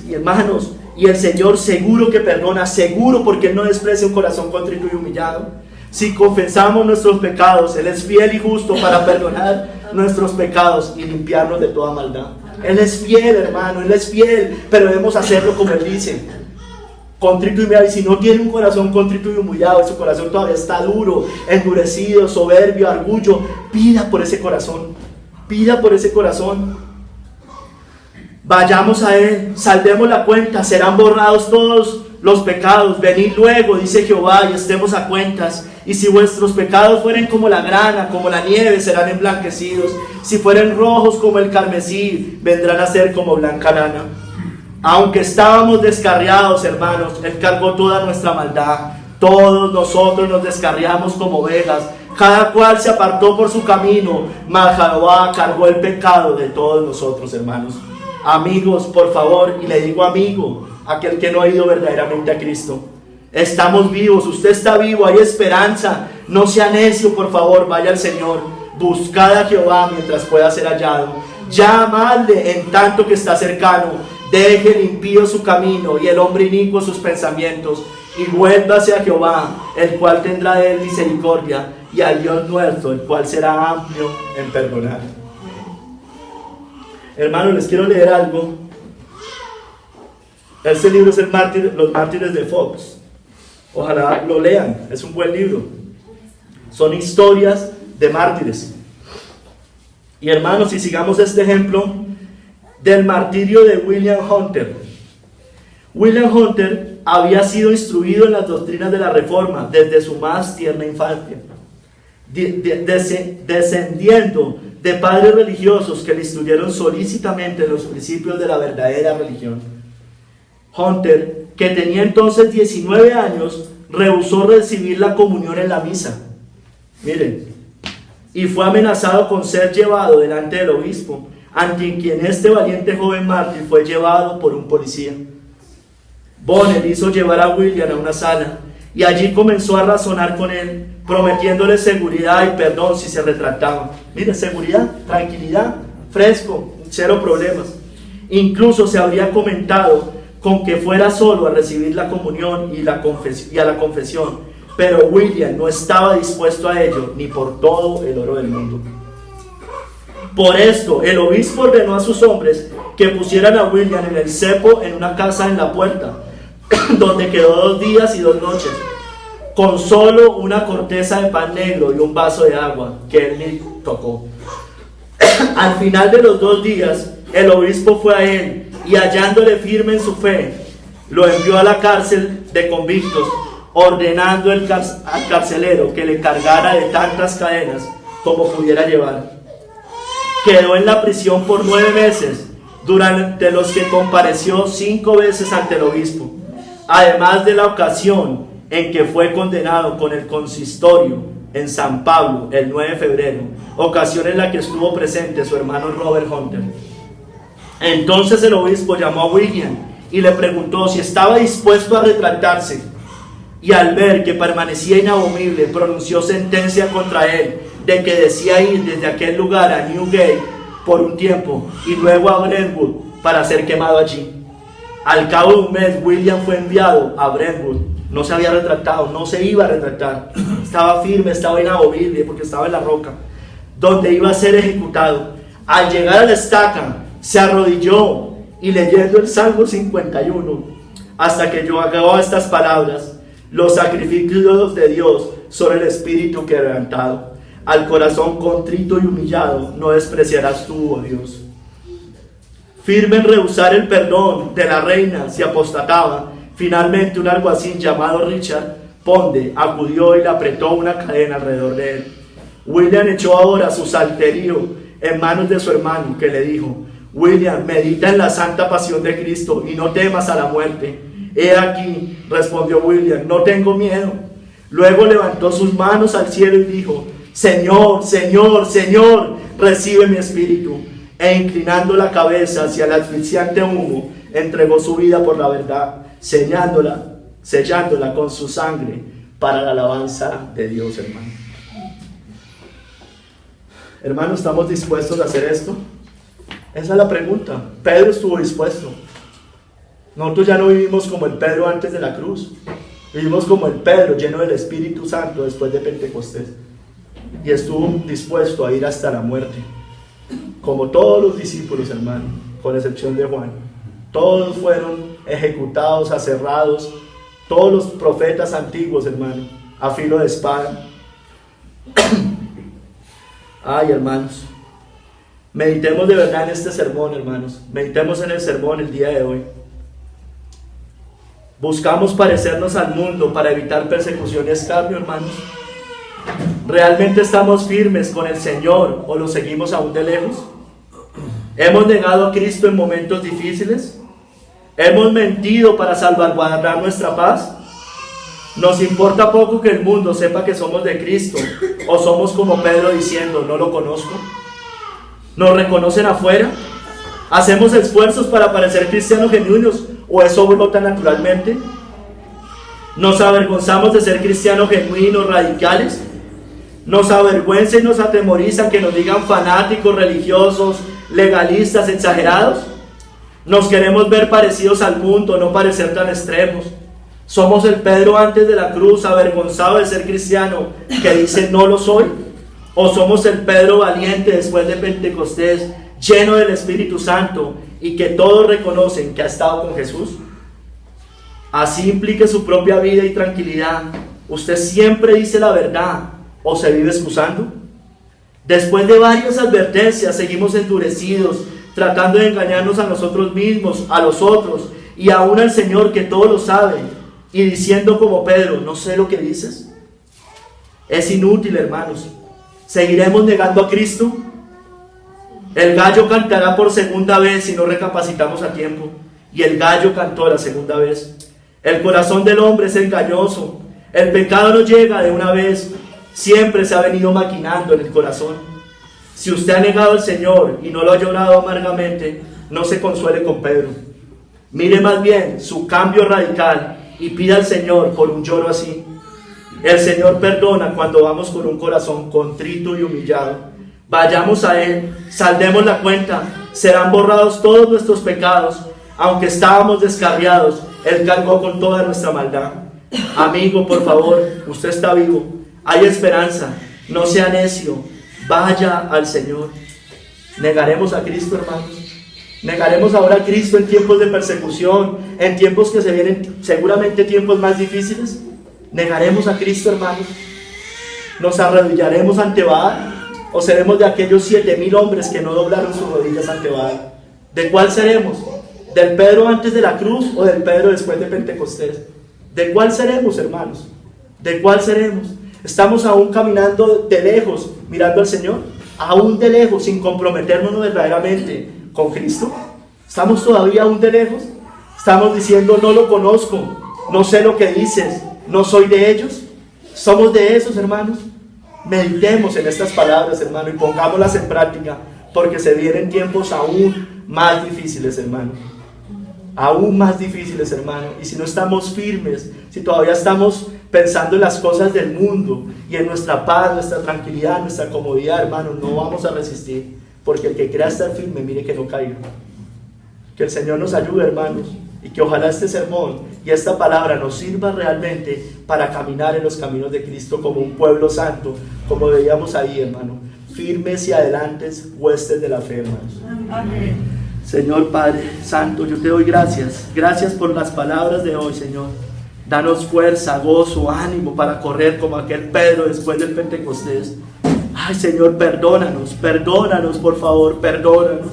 Y hermanos, y el Señor seguro que perdona, seguro, porque Él no desprecia un corazón contrito y humillado. Si confesamos nuestros pecados, Él es fiel y justo para perdonar nuestros pecados y limpiarnos de toda maldad. Él es fiel, hermano, Él es fiel, pero debemos hacerlo como Él dice. Contrito y humillado. Y si no tiene un corazón contrito y humillado, su corazón todavía está duro, endurecido, soberbio, orgullo, pida por ese corazón. Pida por ese corazón. Vayamos a Él, salvemos la cuenta, serán borrados todos los pecados. Venid luego, dice Jehová, y estemos a cuentas. Y si vuestros pecados fueren como la grana, como la nieve, serán emblanquecidos. Si fueren rojos como el carmesí, vendrán a ser como blanca lana. Aunque estábamos descarriados, hermanos, Él cargó toda nuestra maldad. Todos nosotros nos descarriamos como ovejas. Cada cual se apartó por su camino, mas Jehová cargó el pecado de todos nosotros, hermanos. Amigos, por favor, y le digo amigo, aquel que no ha ido verdaderamente a Cristo. Estamos vivos, usted está vivo, hay esperanza. No sea necio, por favor, vaya al Señor. Buscad a Jehová mientras pueda ser hallado. Llamadle en tanto que está cercano. Deje el impío su camino y el hombre inicuo sus pensamientos, y vuélvase a Jehová, el cual tendrá de él misericordia, y al Dios nuestro, el cual será amplio en perdonar. Hermanos, les quiero leer algo. Este libro es Los Mártires de Fox. Ojalá lo lean, es un buen libro. Son historias de mártires. Y hermanos, si sigamos este ejemplo del martirio de William Hunter. William Hunter había sido instruido en las doctrinas de la Reforma desde su más tierna infancia, descendiendo de padres religiosos que le instruyeron solícitamente en los principios de la verdadera religión. Hunter, que tenía entonces 19 años, rehusó recibir la comunión en la misa. Miren, y fue amenazado con ser llevado delante del obispo, ante quien este valiente joven mártir fue llevado por un policía. Bonner hizo llevar a William a una sala y allí comenzó a razonar con él, prometiéndole seguridad y perdón si se retractaba. Mire, seguridad, tranquilidad, fresco, cero problemas. Incluso se habría comentado con que fuera solo a recibir la comunión y a la confesión, pero William no estaba dispuesto a ello ni por todo el oro del mundo. Por esto, el obispo ordenó a sus hombres que pusieran a William en el cepo en una casa en la puerta, donde quedó 2 días y 2 noches, con solo una corteza de pan negro y un vaso de agua que él ni tocó. Al final de los 2 días, el obispo fue a él y, hallándole firme en su fe, lo envió a la cárcel de convictos, ordenando al carcelero que le cargara de tantas cadenas como pudiera llevar. Quedó en la prisión por 9 meses, durante los que compareció 5 veces ante el obispo, además de la ocasión en que fue condenado con el consistorio en San Pablo el 9 de febrero, ocasión en la que estuvo presente su hermano Robert Hunter. Entonces el obispo llamó a William y le preguntó si estaba dispuesto a retractarse, y al ver que permanecía inamovible, pronunció sentencia contra él de que decía ir desde aquel lugar a Newgate por un tiempo y luego a Brentwood para ser quemado allí. Al cabo de un mes, William fue enviado a Brentwood. No se había retractado, no se iba a retractar, estaba firme, estaba inamovible porque estaba en la roca, donde iba a ser ejecutado. Al llegar a la estaca, se arrodilló y leyendo el Salmo 51 hasta que yo acababa estas palabras: los sacrificios de Dios son el espíritu quebrantado. Al corazón contrito y humillado no despreciarás tú, oh Dios. Firme en rehusar el perdón de la reina si apostataba, finalmente un alguacil llamado Richard Ponde acudió y le apretó una cadena alrededor de él. William echó ahora su salterio en manos de su hermano, que le dijo: William, medita en la santa pasión de Cristo y no temas a la muerte. He aquí, respondió William, no tengo miedo. Luego levantó sus manos al cielo y dijo: Señor, Señor, Señor, recibe mi espíritu. E inclinando la cabeza hacia el asfixiante humo, entregó su vida por la verdad, sellándola con su sangre para la alabanza de Dios, hermano. Hermano, ¿estamos dispuestos a hacer esto? Esa es la pregunta. Pedro estuvo dispuesto. Nosotros ya no vivimos como el Pedro antes de la cruz. Vivimos como el Pedro lleno del Espíritu Santo después de Pentecostés. Y estuvo dispuesto a ir hasta la muerte. Como todos los discípulos, hermano, con excepción de Juan. Todos fueron ejecutados, aserrados. Todos los profetas antiguos, hermano, a filo de espada. Ay, hermanos, meditemos de verdad en este sermón, hermanos. Meditemos en el sermón el día de hoy. Buscamos parecernos al mundo para evitar persecución y escarnio, hermanos. ¿Realmente estamos firmes con el Señor o lo seguimos aún de lejos? ¿Hemos negado a Cristo en momentos difíciles? ¿Hemos mentido para salvaguardar nuestra paz? ¿Nos importa poco que el mundo sepa que somos de Cristo? ¿O somos como Pedro diciendo, no lo conozco? ¿Nos reconocen afuera? ¿Hacemos esfuerzos para parecer cristianos genuinos o eso brota naturalmente? ¿Nos avergonzamos de ser cristianos genuinos, radicales? ¿Nos avergüenza y nos atemoriza que nos digan fanáticos, religiosos, legalistas, exagerados? ¿Nos queremos ver parecidos al mundo, no parecer tan extremos? ¿Somos el Pedro antes de la cruz, avergonzado de ser cristiano, que dice no lo soy? ¿O somos el Pedro valiente después de Pentecostés, lleno del Espíritu Santo y que todos reconocen que ha estado con Jesús? Así implique su propia vida y tranquilidad. ¿Usted siempre dice la verdad o se vive excusando? Después de varias advertencias seguimos endurecidos, tratando de engañarnos a nosotros mismos, a los otros y aún al Señor que todo lo sabe, y diciendo como Pedro, ¿no sé lo que dices? Es inútil, hermanos. ¿Seguiremos negando a Cristo? El gallo cantará por segunda vez si no recapacitamos a tiempo. Y el gallo cantó la segunda vez. El corazón del hombre es engañoso. El pecado no llega de una vez. Siempre se ha venido maquinando en el corazón. Si usted ha negado al Señor y no lo ha llorado amargamente, no se consuele con Pedro. Mire más bien su cambio radical y pida al Señor por un lloro así. El Señor perdona cuando vamos con un corazón contrito y humillado. Vayamos a Él, saldemos la cuenta, serán borrados todos nuestros pecados. Aunque estábamos descarriados, Él cargó con toda nuestra maldad. Amigo, por favor, usted está vivo, hay esperanza, no sea necio, vaya al Señor. ¿Negaremos a Cristo, hermanos? ¿Negaremos ahora a Cristo en tiempos de persecución, en tiempos que se vienen seguramente tiempos más difíciles? ¿Negaremos a Cristo, hermanos? ¿Nos arrodillaremos ante Baal? ¿O seremos de aquellos 7,000 hombres que no doblaron sus rodillas ante Baal? ¿De cuál seremos? ¿Del Pedro antes de la cruz o del Pedro después de Pentecostés? ¿De cuál seremos, hermanos? ¿De cuál seremos? ¿Estamos aún caminando de lejos, mirando al Señor? ¿Aún de lejos, sin comprometernos verdaderamente con Cristo? ¿Estamos todavía aún de lejos? ¿Estamos diciendo no lo conozco, no sé lo que dices, no soy de ellos? ¿Somos de esos, hermanos? Meditemos en estas palabras, hermano, y pongámoslas en práctica, porque se vienen tiempos aún más difíciles, hermano. Aún más difíciles, hermano. Y si no estamos firmes, si todavía estamos pensando en las cosas del mundo y en nuestra paz, nuestra tranquilidad, nuestra comodidad, hermano, no vamos a resistir, porque el que crea estar firme, mire que no caiga. Que el Señor nos ayude, hermanos, y que ojalá este sermón y esta palabra nos sirva realmente para caminar en los caminos de Cristo como un pueblo santo, como veíamos ahí, hermano, firmes y adelantes, huestes de la fe, hermanos. Amén. Señor Padre Santo, yo te doy gracias. Gracias por las palabras de hoy, Señor. Danos fuerza, gozo, ánimo para correr como aquel Pedro después del Pentecostés. Ay, Señor, perdónanos, por favor, perdónanos.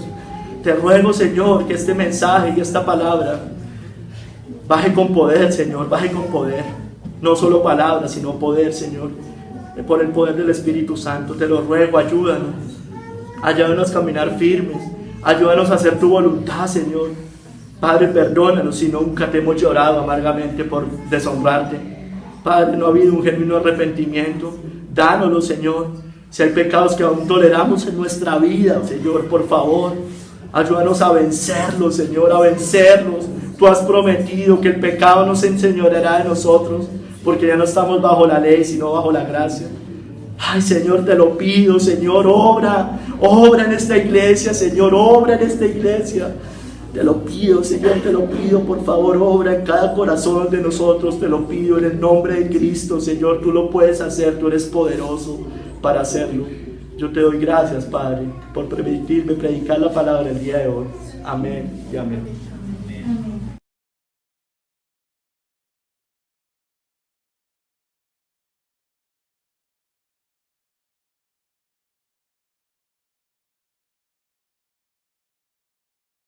Te ruego, Señor, que este mensaje y esta palabra baje con poder, Señor, baje con poder. No solo palabras, sino poder, Señor. Por el poder del Espíritu Santo, te lo ruego, ayúdanos. Ayúdanos a caminar firmes. Ayúdanos a hacer tu voluntad, Señor. Padre, perdónanos si nunca te hemos llorado amargamente por deshonrarte. Padre, no ha habido un genuino arrepentimiento. Dánoslo, Señor. Si hay pecados que aún toleramos en nuestra vida, Señor, por favor, ayúdanos a vencerlos, Señor, a vencerlos. Tú has prometido que el pecado no se enseñoreará de nosotros, porque ya no estamos bajo la ley, sino bajo la gracia. Ay, Señor, te lo pido, Señor, obra en esta iglesia, Señor, obra en esta iglesia. Te lo pido, Señor, te lo pido, por favor, obra en cada corazón de nosotros, te lo pido en el nombre de Cristo, Señor, tú lo puedes hacer, tú eres poderoso para hacerlo. Yo te doy gracias, Padre, por permitirme predicar la palabra el día de hoy. Amén y amén.